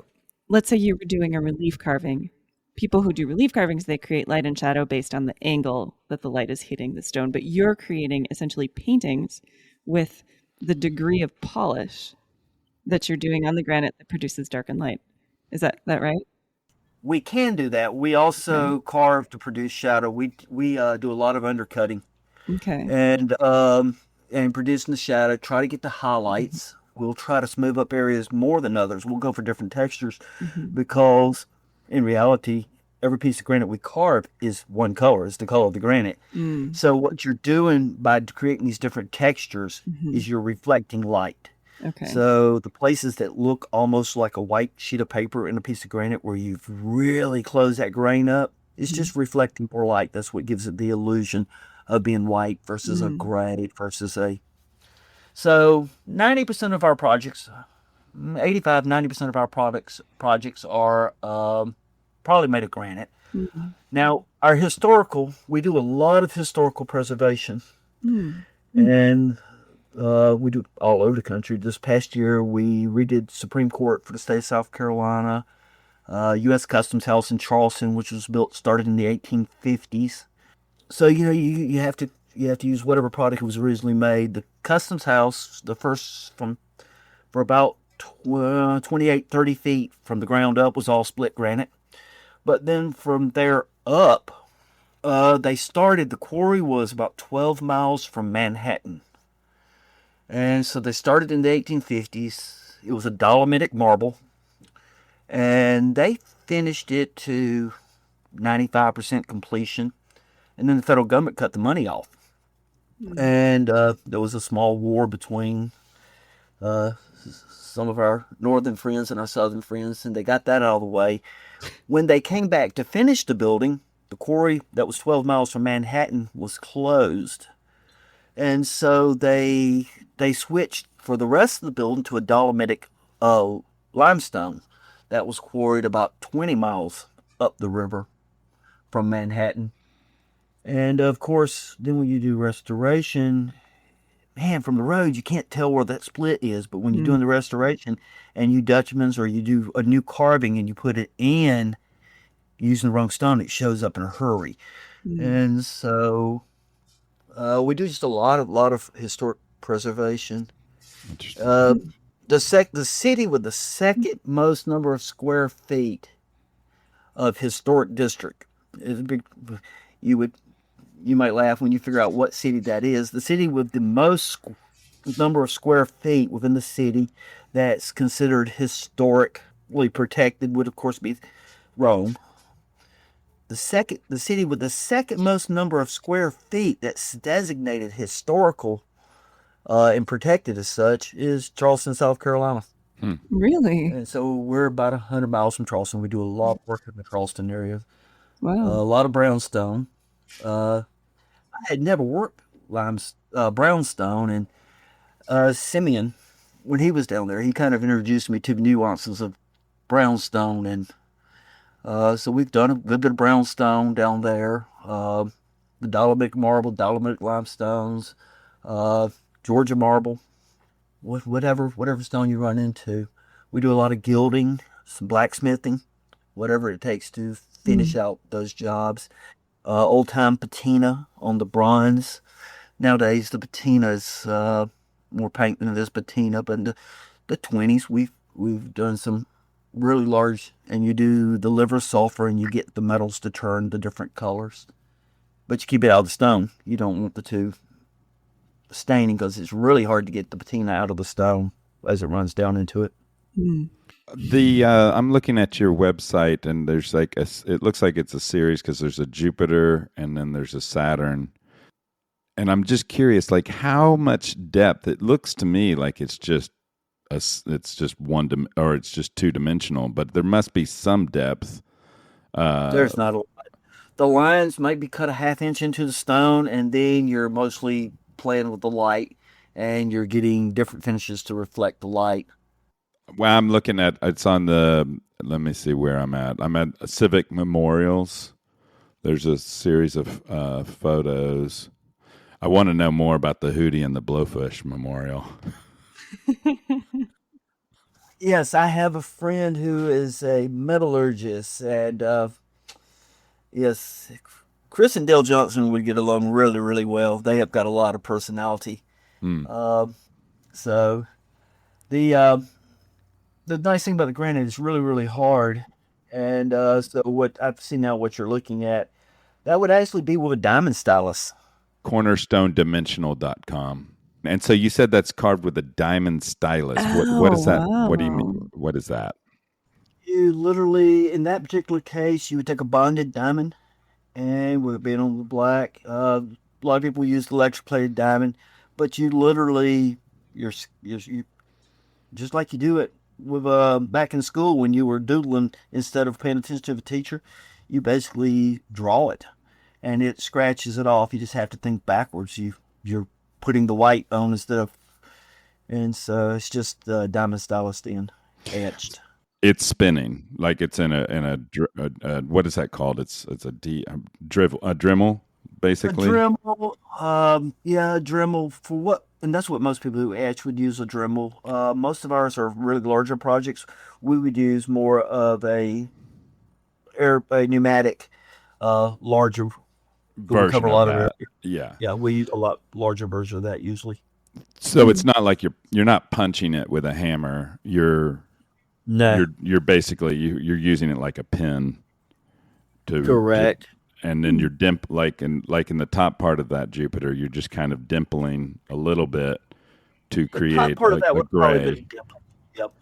let's say you were doing a relief carving. People who do relief carvings, they create light and shadow based on the angle that the light is hitting the stone. But you're creating essentially paintings with the degree of polish that you're doing on the granite that produces dark and light. Is that right? We can do that. We also carve to produce shadow. We do a lot of undercutting. Okay. And producing the shadow, try to get the highlights. We'll try to smooth up areas more than others. We'll go for different textures because in reality, every piece of granite we carve is one color. It's the color of the granite. So what you're doing by creating these different textures is you're reflecting light. Okay. So the places that look almost like a white sheet of paper in a piece of granite where you've really closed that grain up, it's just reflecting more light. That's what gives it the illusion of being white versus a gray versus a... So 90% of our projects, 90% of our projects are probably made of granite. Now, our we do a lot of historical preservation. And we do all over the country. This past year, we redid Supreme Court for the state of South Carolina, U.S. Customs House in Charleston, which was started in the 1850s. So you have to use whatever product was originally made. The Customs House, the first for about 28, 30 feet from the ground up was all split granite. But then from there up, the quarry was about 12 miles from Manhattan. And so they started in the 1850s. It was a dolomitic marble. And they finished it to 95% completion. And then the federal government cut the money off. And there was a small war between some of our northern friends and our southern friends, and they got that out of the way. When they came back to finish the building, the quarry that was 12 miles from Manhattan was closed. And so they switched for the rest of the building to a dolomitic limestone that was quarried about 20 miles up the river from Manhattan. And of course, then when you do restoration, man, from the road, you can't tell where that split is. But when you're doing the restoration and you Dutchmans or you do a new carving and you put it in using the wrong stone, it shows up in a hurry. And so we do just a lot of historic preservation. Interesting. The city with the second most number of square feet of historic district is a big. You might laugh when you figure out what city that is. The city with the most number of square feet within the city that's considered historically protected would, of course, be Rome. The city with the second most number of square feet that's designated historical and protected as such is Charleston, South Carolina. Really? And so we're about 100 miles from Charleston. We do a lot of work in the Charleston area. Wow. A lot of brownstone. I had never worked brownstone, and Simeon, when he was down there, he kind of introduced me to the nuances of brownstone, and so we've done a good bit of brownstone down there. The dolomitic marble, dolomitic limestones, Georgia marble, whatever stone you run into. We do a lot of gilding, some blacksmithing, whatever it takes to finish out those jobs. Old time patina on the bronze. Nowadays the patina is more paint than it is patina, but in the 20s we've done some really large, and you do the liver sulfur and you get the metals to turn the different colors, but you keep it out of the stone. You don't want the two staining because it's really hard to get the patina out of the stone as it runs down into it. I'm looking at your website, and there's like it looks like it's a series because there's a Jupiter and then there's a Saturn, and I'm just curious, like how much depth. It looks to me like it's just or it's just 2-dimensional, but there must be some depth. There's not a lot. The lines might be cut a half inch into the stone, and then you're mostly playing with the light, and you're getting different finishes to reflect the light. Well, I'm looking at, it's on let me see where I'm at. I'm at Civic Memorials. There's a series of photos. I want to know more about the Hootie and the Blowfish Memorial. Yes, I have a friend who is a metallurgist, and yes, Chris and Dale Johnson would get along really, really well. They have got a lot of personality. So the nice thing about the granite is really, really hard. And so what I've seen now, what you're looking at, that would actually be with a diamond stylus. CornerstoneDimensional.com. And so you said that's carved with a diamond stylus. What is that? Wow. What do you mean? What is that? You literally, in that particular case, you would take a bonded diamond, and with it being on the black, a lot of people use the electroplated diamond, but you literally, you just like you do it with back in school when you were doodling, instead of paying attention to the teacher, you basically draw it, and it scratches it off. You just have to think backwards. You're putting the white on instead of, and so it's just diamond stylus in etched. It's spinning like it's in a what is that called? It's a Dremel, basically. A Dremel, a Dremel for what? And that's what most people who etch would use, a Dremel. Most of ours are really larger projects. We would use more of a pneumatic, larger version cover a of lot that. Of it. Yeah, we use a lot larger version of that usually. So it's not like you're not punching it with a hammer. You're basically you're using it like a pen to correct. And then you're like in the top part of that Jupiter, you're just kind of dimpling a little bit to create top part of that a would gray. probably be dimple. Yep.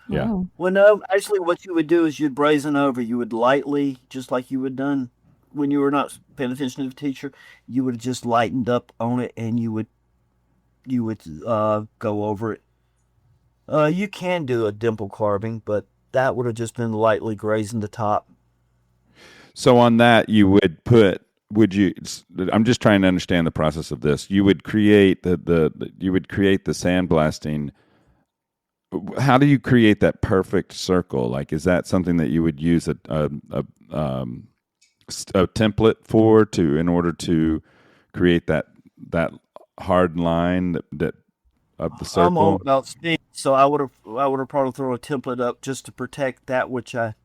Yeah. Wow. Well, no, actually what you would do is you'd brazen over. You would lightly, just like you would done when you were not paying attention to the teacher, you would have just lightened up on it, and you would go over it You can do a dimple carving, but that would have just been lightly grazing the top. So on that, I'm just trying to understand the process of this. You would create the sandblasting. How do you create that perfect circle? Like, is that something that you would use a template for in order to create that hard line that of the circle? I'm all about speed, so I would have probably thrown a template up just to protect that which I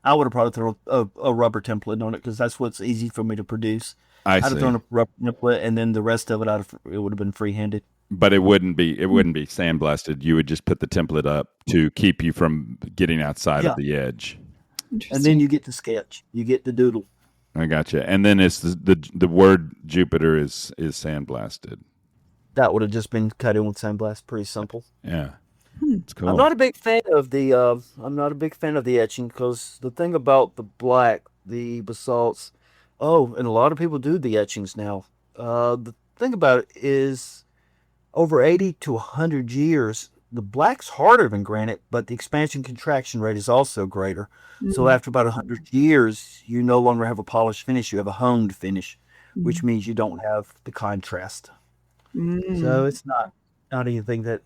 would have probably thrown a rubber template on it because that's what's easy for me to produce. I'd have thrown a rubber template, and then the rest of it it would have been free-handed. But it wouldn't be sandblasted. You would just put the template up to keep you from getting outside of the edge. And then you get to sketch. You get to doodle. I gotcha. And then it's the word Jupiter is sandblasted. That would have just been cut in with sandblast. Pretty simple. Yeah. It's cool. I'm not a big fan of the etching because the thing about the black, the basalts, and a lot of people do the etchings now. The thing about it is, over 80 to 100 years, the black's harder than granite, but the expansion contraction rate is also greater. Mm-hmm. So after about 100 years, you no longer have a polished finish; you have a honed finish, which means you don't have the contrast. So it's not anything that.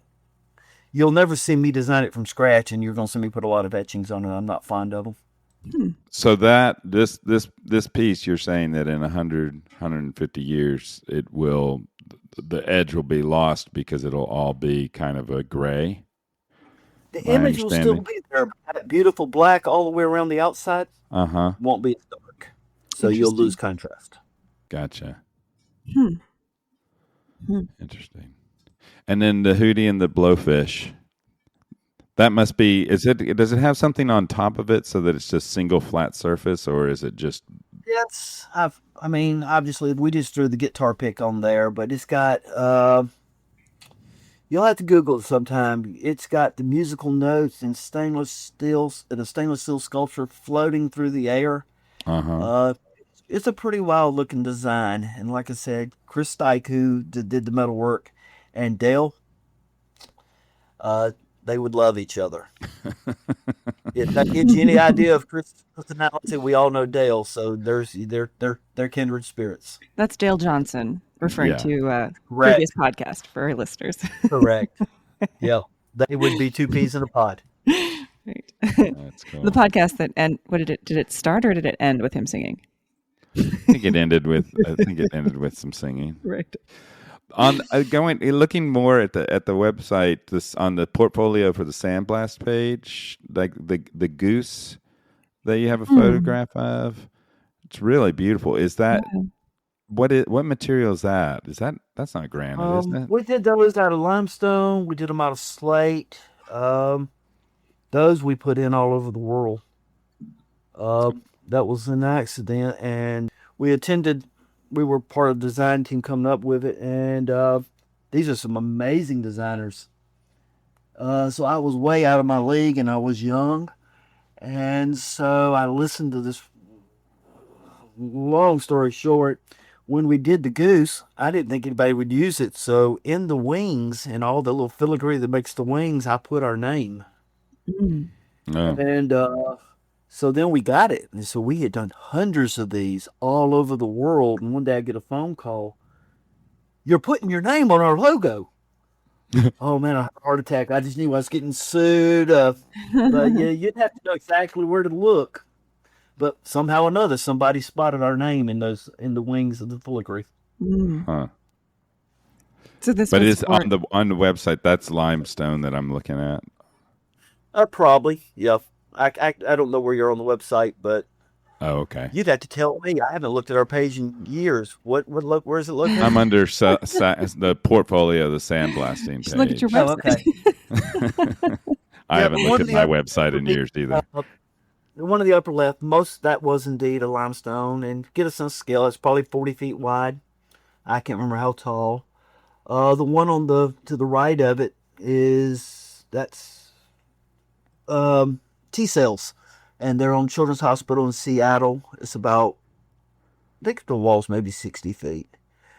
You'll never see me design it from scratch, and you're going to see me put a lot of etchings on it. I'm not fond of them. So that this piece, you're saying that in 150 years, the edge will be lost because it'll all be kind of a gray. The image will still be there. That beautiful black all the way around the outside won't be as dark. So you'll lose contrast. Gotcha. Interesting. And then the hootie and the blowfish. That must be. Does it have something on top of it so that it's just single flat surface, or is it just? Yes, obviously we just threw the guitar pick on there, but it's got. You'll have to Google it sometime. It's got the musical notes in stainless steel sculpture floating through the air. It's a pretty wild looking design, and like I said, Chris Stike, who did the metal work, and Dale, they would love each other. If that gives you any idea of Chris' personality, we all know Dale, so they're kindred spirits. That's Dale Johnson, referring to previous podcast for our listeners. Correct. Yeah, they would be two peas in a pod. Right. That's cool. The podcast did it start or did it end with him singing? I think it ended with some singing. Right. On looking more at the website, on the portfolio for the sandblast page, like the goose that you have a photograph of, it's really beautiful. Is that what material is that? That's not granite, isn't it? We did those out of limestone. We did them out of slate. Those we put in all over the world. That was an accident, and we were part of the design team coming up with it, and these are some amazing designers. So I was way out of my league, and I was young, and so I listened to this. Long story short, when we did the goose, I didn't think anybody would use it, so in the wings and all the little filigree that makes the wings, I put our name. And so then we got it. And so we had done hundreds of these all over the world. And one day I get a phone call. You're putting your name on our logo. Oh, man, I had a heart attack. I just knew I was getting sued. But yeah, you'd have to know exactly where to look. But somehow or another, somebody spotted our name in the wings of the filigree. Huh. So but it's on the website. That's limestone that I'm looking at. Probably, yeah. I don't know where you're on the website, but okay. You'd have to tell me. I haven't looked at our page in years. Where is it located? I'm under the portfolio, the sandblasting page. Look at your website. Okay. I haven't looked at my website in years either. One of the upper left, most of that was indeed a limestone, and get a sense of scale. It's probably 40 feet wide. I can't remember how tall. The one to the right of it that's T-cells, and they're on Children's Hospital in Seattle. It's about, I think the wall's maybe 60 feet,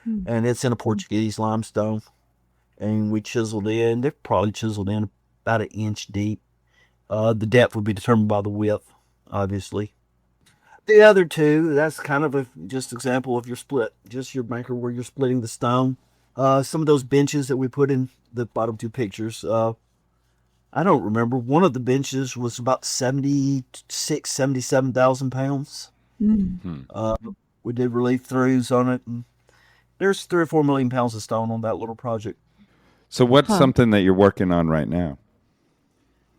and it's in a Portuguese limestone. and we chiseled in. They're probably chiseled in about an inch deep. The depth would be determined by the width, obviously. The other two, that's kind of a just example of your split, just your banker where you're splitting the stone. Some of those benches that we put in the bottom two pictures, I don't remember. One of the benches was about 77,000 pounds. Mm-hmm. We did relief throughs on it. And there's 3 or 4 million pounds of stone on that little project. So what's something that you're working on right now?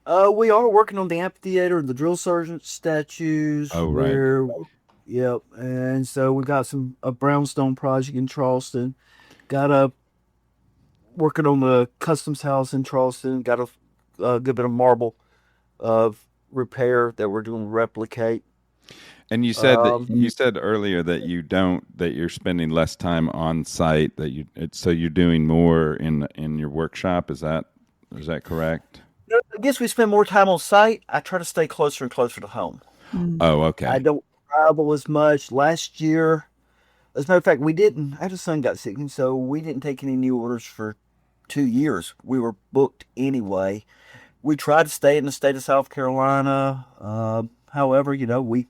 We are working on the amphitheater and the drill sergeant statues. Oh, right. Yep. And so we got a brownstone project in Charleston. Working on the customs house in Charleston. Got a good bit of marble repair that we're doing replicate. And you said you said earlier that you're spending less time on site, so you're doing more in your workshop. Is that correct? I guess we spend more time on site. I try to stay closer and closer to home. Oh, okay. I don't travel as much. Last year, as a matter of fact, we didn't. After son got sick, and so we didn't take any new orders for 2 years. We were booked anyway. We tried to stay in the state of South Carolina. However, we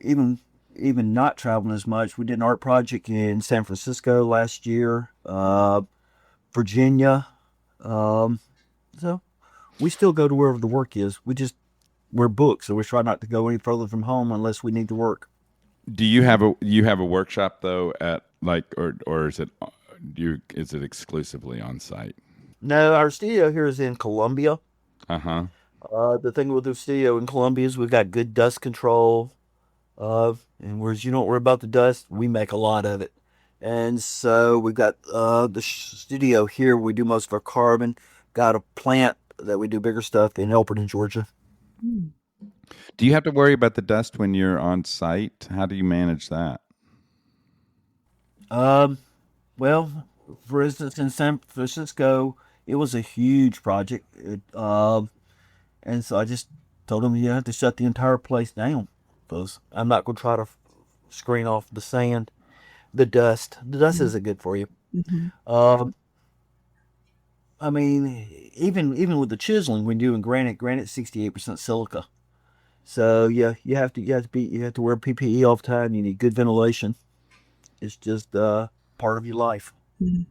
even not traveling as much. We did an art project in San Francisco last year, Virginia. So we still go to wherever the work is. We're booked, so we try not to go any further from home unless we need to work. Do you have a workshop though at or is it exclusively on site? No, our studio here is in Columbia. Uh-huh. The thing with the studio in Columbia is we've got good dust control. And whereas you don't worry about the dust, we make a lot of it. And so we've got the studio here. We do most of our carbon. Got a plant that we do bigger stuff in Elberton, Georgia. Do you have to worry about the dust when you're on site? How do you manage that? Well, for instance, in San Francisco, it was a huge project. And so I just told them you have to shut the entire place down because I'm not going to try to screen off the sand, the dust. The dust isn't good for you. Mm-hmm. I mean, even with the chiseling, when you're doing granite's 68% silica. So yeah, you have to wear PPE all the time. You need good ventilation. It's just part of your life. Mm-hmm.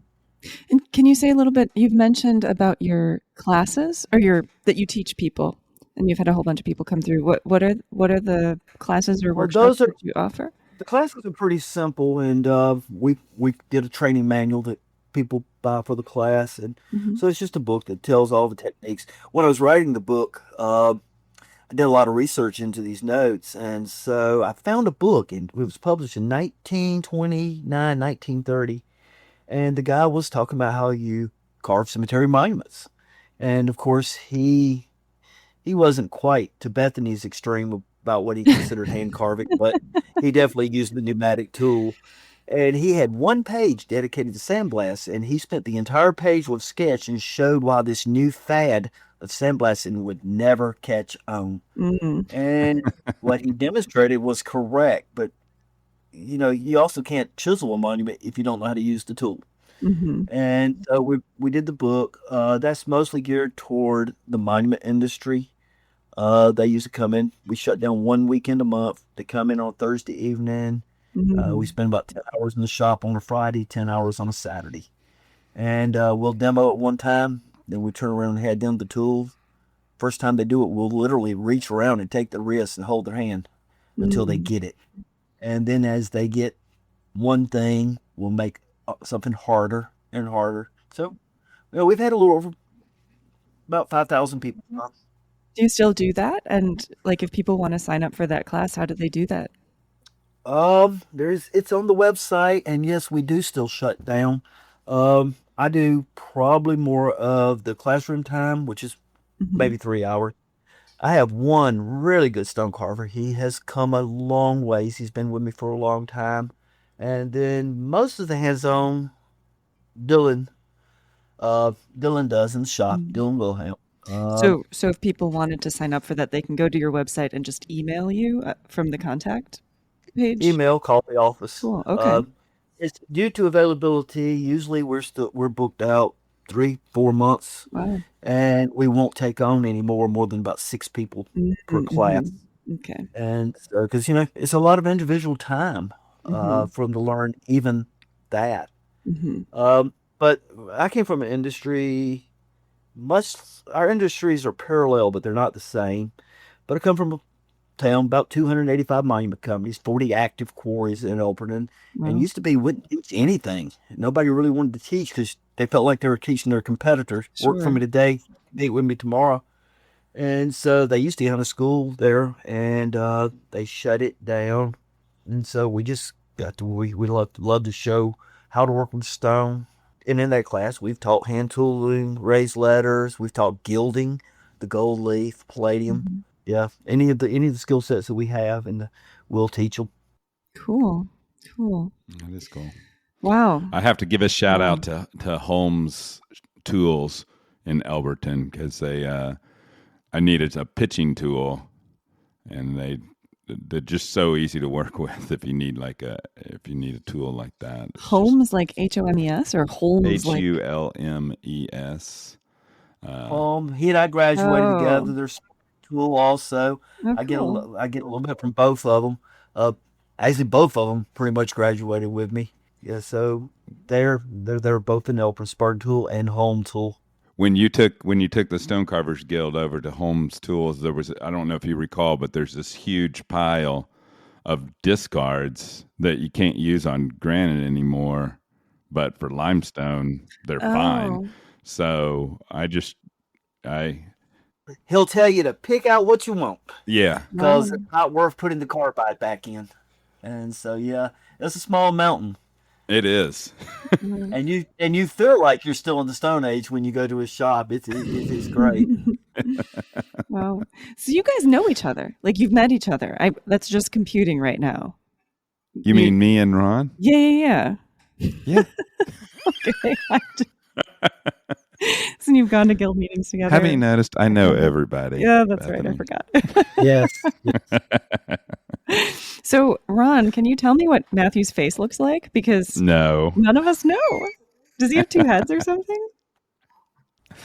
And can you say a little bit? You've mentioned about your classes that you teach people, and you've had a whole bunch of people come through. What are the classes or workshops that you offer? The classes are pretty simple, and we did a training manual that people buy for the class, and so it's just a book that tells all the techniques. When I was writing the book, I did a lot of research into these notes, and so I found a book, and it was published in 1929, 1930, and the guy was talking about how you carve cemetery monuments, and of course he wasn't quite to Bethany's extreme about what he considered hand carving, but he definitely used the pneumatic tool. And he had one page dedicated to sandblast, and he spent the entire page with sketch and showed why this new fad of sandblasting would never catch on. Mm-hmm. And what he demonstrated was correct, but you also can't chisel a monument if you don't know how to use the tool. Mm-hmm. And so we did the book. That's mostly geared toward the monument industry. They used to come in. We shut down 1 weekend a month. They come in on Thursday evening. Mm-hmm. We spend about 10 hours in the shop on a Friday, 10 hours on a Saturday. And we'll demo it one time. Then we turn around and hand them the tools. First time they do it, we'll literally reach around and take the wrist and hold their hand until they get it. And then as they get one thing, we'll make something harder and harder. So we've had a little over about 5,000 people. Do you still do that? And if people want to sign up for that class, how do they do that? It's on the website, and yes, we do still shut down. I do probably more of the classroom time, which is maybe 3 hours. I have one really good stone carver. He has come a long ways. He's been with me for a long time. And then most of the hands-on, Dylan does in the shop. Dylan will help. So if people wanted to sign up for that, they can go to your website and just email you from the contact page? Email, call the office. Cool. Okay. It's due to availability. Usually we're booked out 3-4 months. Wow. And we won't take on more than about 6 people per class. Okay. And so, because, it's a lot of individual time for them to learn even that. But I came from an industry, our industries are parallel, but they're not the same. But I come from a town, about 285 monument companies, 40 active quarries in Elberton, and used to be wouldn't teach anything. Nobody really wanted to teach because they felt like they were teaching their competitors. Sure. Work for me today, meet with me tomorrow. And so they used to have a school there, and they shut it down. And so we just we love to show how to work with stone. And in that class, we've taught hand tooling, raised letters. We've taught gilding, the gold leaf, palladium. Yeah, any of the skill sets that we have, and we'll teach them. Cool. That is cool. Wow. I have to give a shout out to Holmes Tools in Elberton because I needed a pitching tool, and they're just so easy to work with if you need a tool like that. It's Holmes, like Homes, or Holmes like Hulmes. He and I graduated together. There's tool also. Oh, I get cool. I get a little bit from both of them. Actually, both of them pretty much graduated with me. Yeah, so they're both in Elberton, Spartan Tool and Home Tool. When you took the Stonecarvers Guild over to Holmes Tools, there was, I don't know if you recall, but there's this huge pile of discards that you can't use on granite anymore, but for limestone they're fine. So he'll tell you to pick out what you want. Yeah, because it's not worth putting the carbide back in. And so it's a small mountain. It is. and you feel like you're still in the Stone Age when you go to his shop. It's great. Wow. So you guys know each other. Like, you've met each other. That's just computing right now. You mean me and Ron? Yeah. Yeah. Okay. So you've gone to guild meetings together. Have you noticed? I know everybody. Yeah, that's Bethany. right. I forgot. Yes. So, Ron, can you tell me what Matthew's face looks like? Because no, none of us know. Does he have 2 heads or something?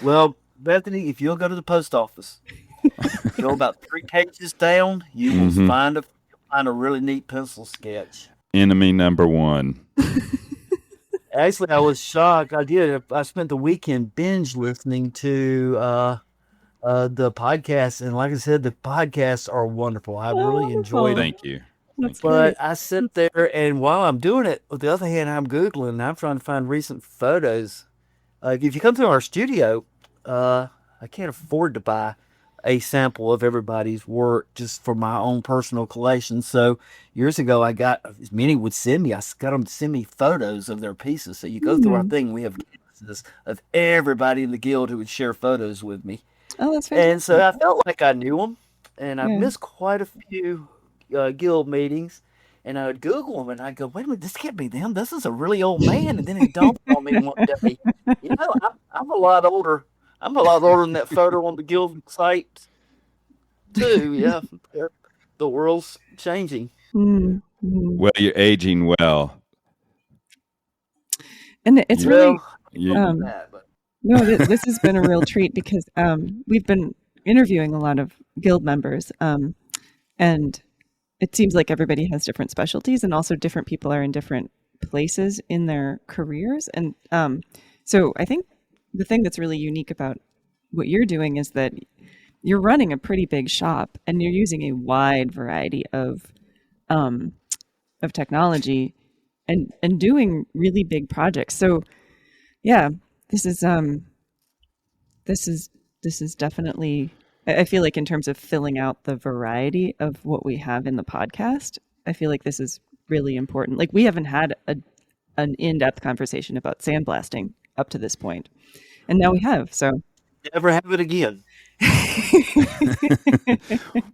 Well, Bethany, if you'll go to the post office, go about 3 pages down, you will find a really neat pencil sketch. Enemy number 1. Actually, I was shocked. I spent the weekend binge listening to the podcast, and like I said, the podcasts are wonderful. I really enjoyed it. Thank you. But I sit there, and while I'm doing it, on the other hand, I'm Googling, and I'm trying to find recent photos. If you come to our studio, I can't afford to buy a sample of everybody's work just for my own personal collation. So years ago, I got, as many would send me, I got them to send me photos of their pieces. So you go through our thing, we have cases of everybody in the guild who would share photos with me. Oh, that's fantastic. And so I felt like I knew them, and I missed quite a few guild meetings, and I would Google them, and I'd go, wait a minute, this can't be them. This is a really old man. And then it dawned on me one day, I'm a lot older. I'm a lot older than that photo on the guild site, too. Yeah, the world's changing. Well, you're aging well. And it's really... No, this has been a real treat because we've been interviewing a lot of guild members, and it seems like everybody has different specialties, and also different people are in different places in their careers. And so I think the thing that's really unique about what you're doing is that you're running a pretty big shop, and you're using a wide variety of technology and doing really big projects. So yeah, this is definitely, I feel like, in terms of filling out the variety of what we have in the podcast, I feel like this is really important. Like, we haven't had an in-depth conversation about sandblasting up to this point, and now we have. So never have it again.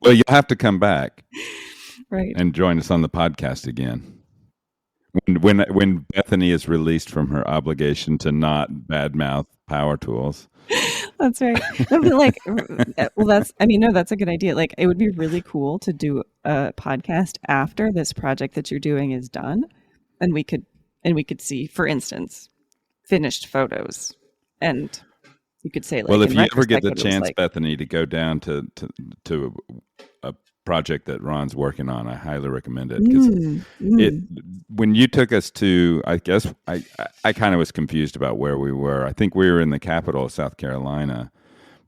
Well, you'll have to come back, right, and join us on the podcast again when Bethany is released from her obligation to not badmouth power tools. That's right. No, but like, well, that's a good idea. Like, it would be really cool to do a podcast after this project that you're doing is done, and we could see, for instance, finished photos And you could say, like, well, if in you ever get retrospect, the what it was chance, like. Bethany, to go down to a project that Ron's working on, I highly recommend it, because when you took us to, I guess I kind of was confused about where we were. I think we were in the capital of South Carolina,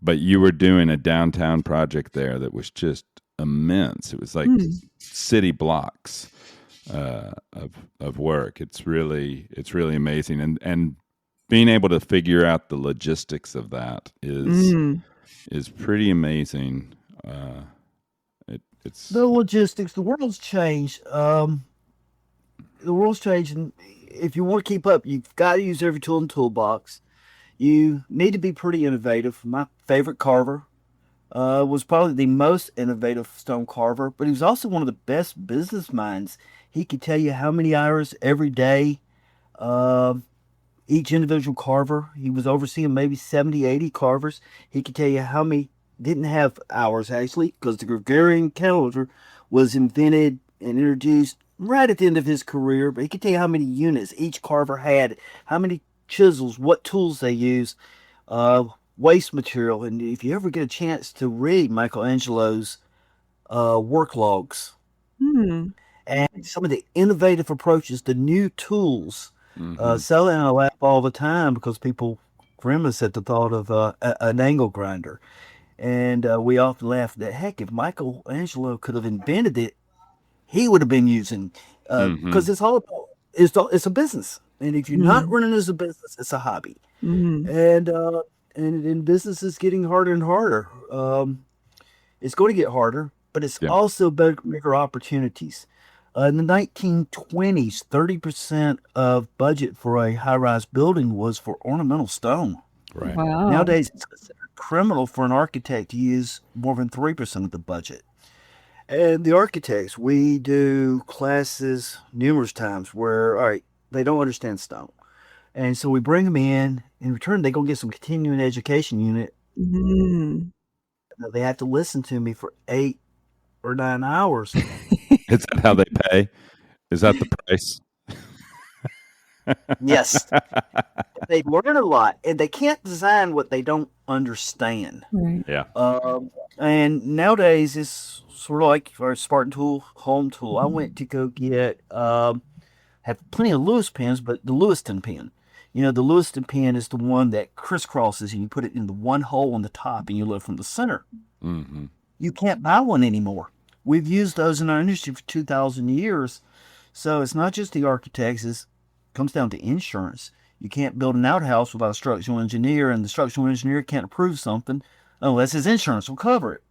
but you were doing a downtown project there that was just immense. It was like city blocks of work. It's really amazing, and being able to figure out the logistics of that is pretty amazing. It's the logistics. The world's changed. The world's changed, and if you want to keep up, you've got to use every tool in the toolbox. You need to be pretty innovative. My favorite carver was probably the most innovative stone carver, but he was also one of the best business minds. He could tell you how many hours every day, each individual carver. He was overseeing maybe 70, 80 carvers. He could tell you how many didn't have hours, actually, because the Gregorian calendar was invented and introduced right at the end of his career. But he could tell you how many units each carver had, how many chisels, what tools they use, waste material. And if you ever get a chance to read Michelangelo's work logs and some of the innovative approaches, the new tools, Sally and I laugh all the time because people grimace at the thought of an angle grinder. And we often laugh that, heck, if Michelangelo could have invented it, he would have been using, because it's all about, it's a business. And if you're not running as a business, it's a hobby. And business is getting harder and harder. It's going to get harder, but it's also bigger opportunities. In the 1920s, 30% of budget for a high-rise building was for ornamental stone. Right. Wow. Nowadays, it's considered criminal for an architect to use more than 3% of the budget. And the architects, we do classes numerous times where, all right, they don't understand stone. And so we bring them in return, they're going to get some continuing education unit. They have to listen to me for 8 or 9 hours. Is that how they pay? Is that the price? Yes. They learn a lot, and they can't design what they don't understand. Right. Yeah. And nowadays, it's sort of like our Spartan tool, home tool. I went to go get, have plenty of Lewis pens, but the Lewiston pen. You know, the Lewiston pen is the one that crisscrosses, and you put it in the one hole on the top, and you look from the center. You can't buy one anymore. We've used those in our industry for 2,000 years. So it's not just the architects, it comes down to insurance. You can't build an outhouse without a structural engineer, and the structural engineer can't approve something unless his insurance will cover it.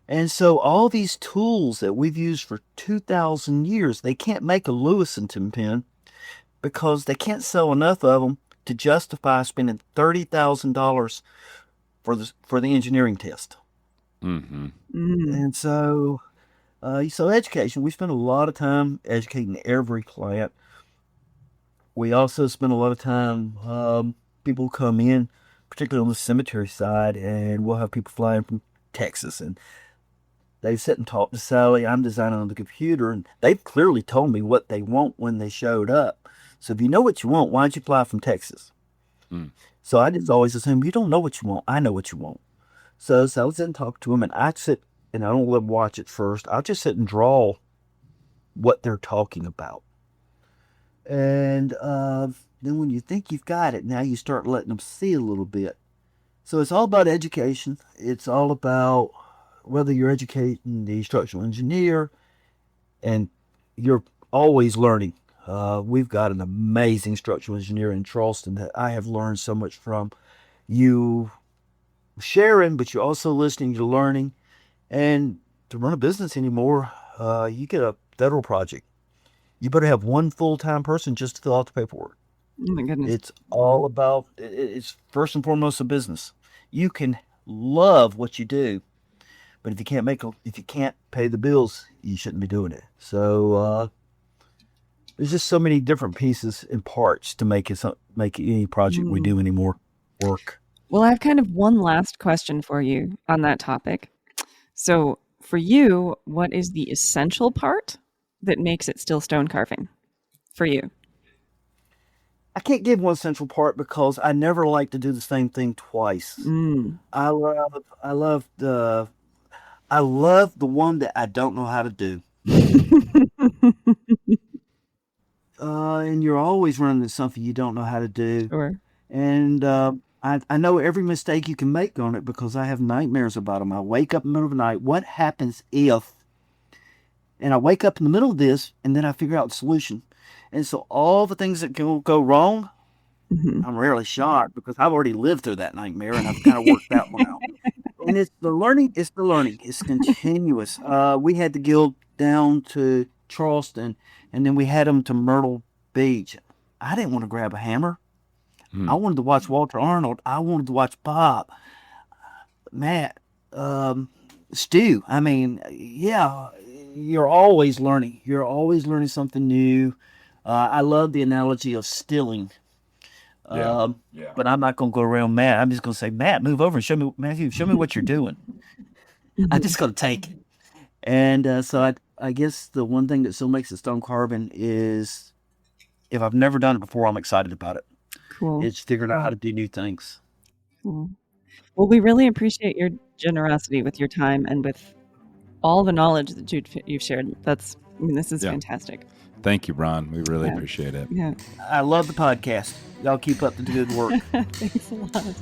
And so all these tools that we've used for 2,000 years, they can't make a Lewiston pen because they can't sell enough of them to justify spending $30,000 for the engineering test. And so education, we spend a lot of time educating every client. We also spend a lot of time, people come in, particularly on the cemetery side, and we'll have people flying from Texas, and they've sat and talked to Sally. I'm designing on the computer, and they've clearly told me what they want when they showed up. So if you know what you want, why don't you fly from Texas? So I just always assume, you don't know what you want. I know what you want. So I sit and talk to them, and I sit, and I don't let them watch it first. I'll just sit and draw what they're talking about. And then when you think you've got it, now you start letting them see a little bit. So it's all about education. It's all about whether you're educating the structural engineer, and you're always learning. We've got an amazing structural engineer in Charleston that I have learned so much from. You sharing, but you're also listening, you're learning. And to run a business anymore, you get a federal project, you better have one full-time person just to fill out the paperwork. Oh my goodness. It's all about, it's first and foremost a business. You can love what you do, but if you can't pay the bills, you shouldn't be doing it. So there's just so many different pieces and parts to make any project we do anymore work. Well, I have kind of one last question for you on that topic. So for you, what is the essential part that makes it still stone carving for you? I can't give one central part because I never like to do the same thing twice. I love the one that I don't know how to do. And you're always running into something you don't know how to do. Sure. And I know every mistake you can make on it because I have nightmares about them. I wake up in the middle of the night. What happens if? And I wake up in the middle of this, and then I figure out the solution. And so all the things that can go wrong, I'm rarely shocked because I've already lived through that nightmare and I've kind of worked that one out. And it's the learning. It's continuous. We had to gild down to Charleston, and then we had them to Myrtle Beach. I didn't want to grab a hammer. I wanted to watch Walter Arnold. I wanted to watch Bob, Matt, Stu. I mean, yeah, you're always learning. You're always learning something new. I love the analogy of stilling. But I'm not going to go around Matt. I'm just going to say, Matt, move over and show me, Matthew, show me what you're doing. I'm just going to take it. And so I guess the one thing that still makes it stone carving is if I've never done it before, I'm excited about it. Cool. It's figuring out how to do new things. Cool. Well, we really appreciate your generosity with your time and with all the knowledge that you've shared. This is fantastic. Thank you, Ron. We really appreciate it. Yeah. I love the podcast. Y'all keep up the good work. Thanks a lot.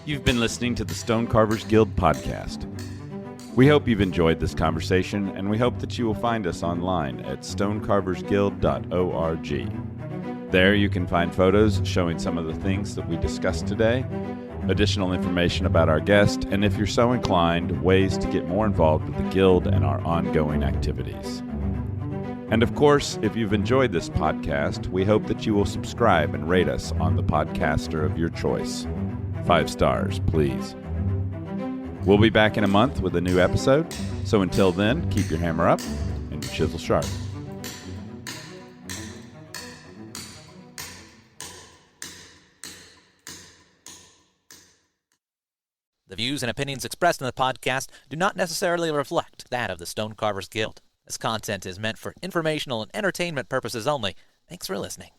You've been listening to the Stone Carvers Guild podcast. We hope you've enjoyed this conversation, and we hope that you will find us online at stonecarversguild.org. There you can find photos showing some of the things that we discussed today, additional information about our guest, and if you're so inclined, ways to get more involved with the Guild and our ongoing activities. And of course, if you've enjoyed this podcast, we hope that you will subscribe and rate us on the podcaster of your choice. 5 stars, please. We'll be back in a month with a new episode, so until then, keep your hammer up and your chisel sharp. The views and opinions expressed in the podcast do not necessarily reflect that of the Stone Carvers Guild. This content is meant for informational and entertainment purposes only. Thanks for listening.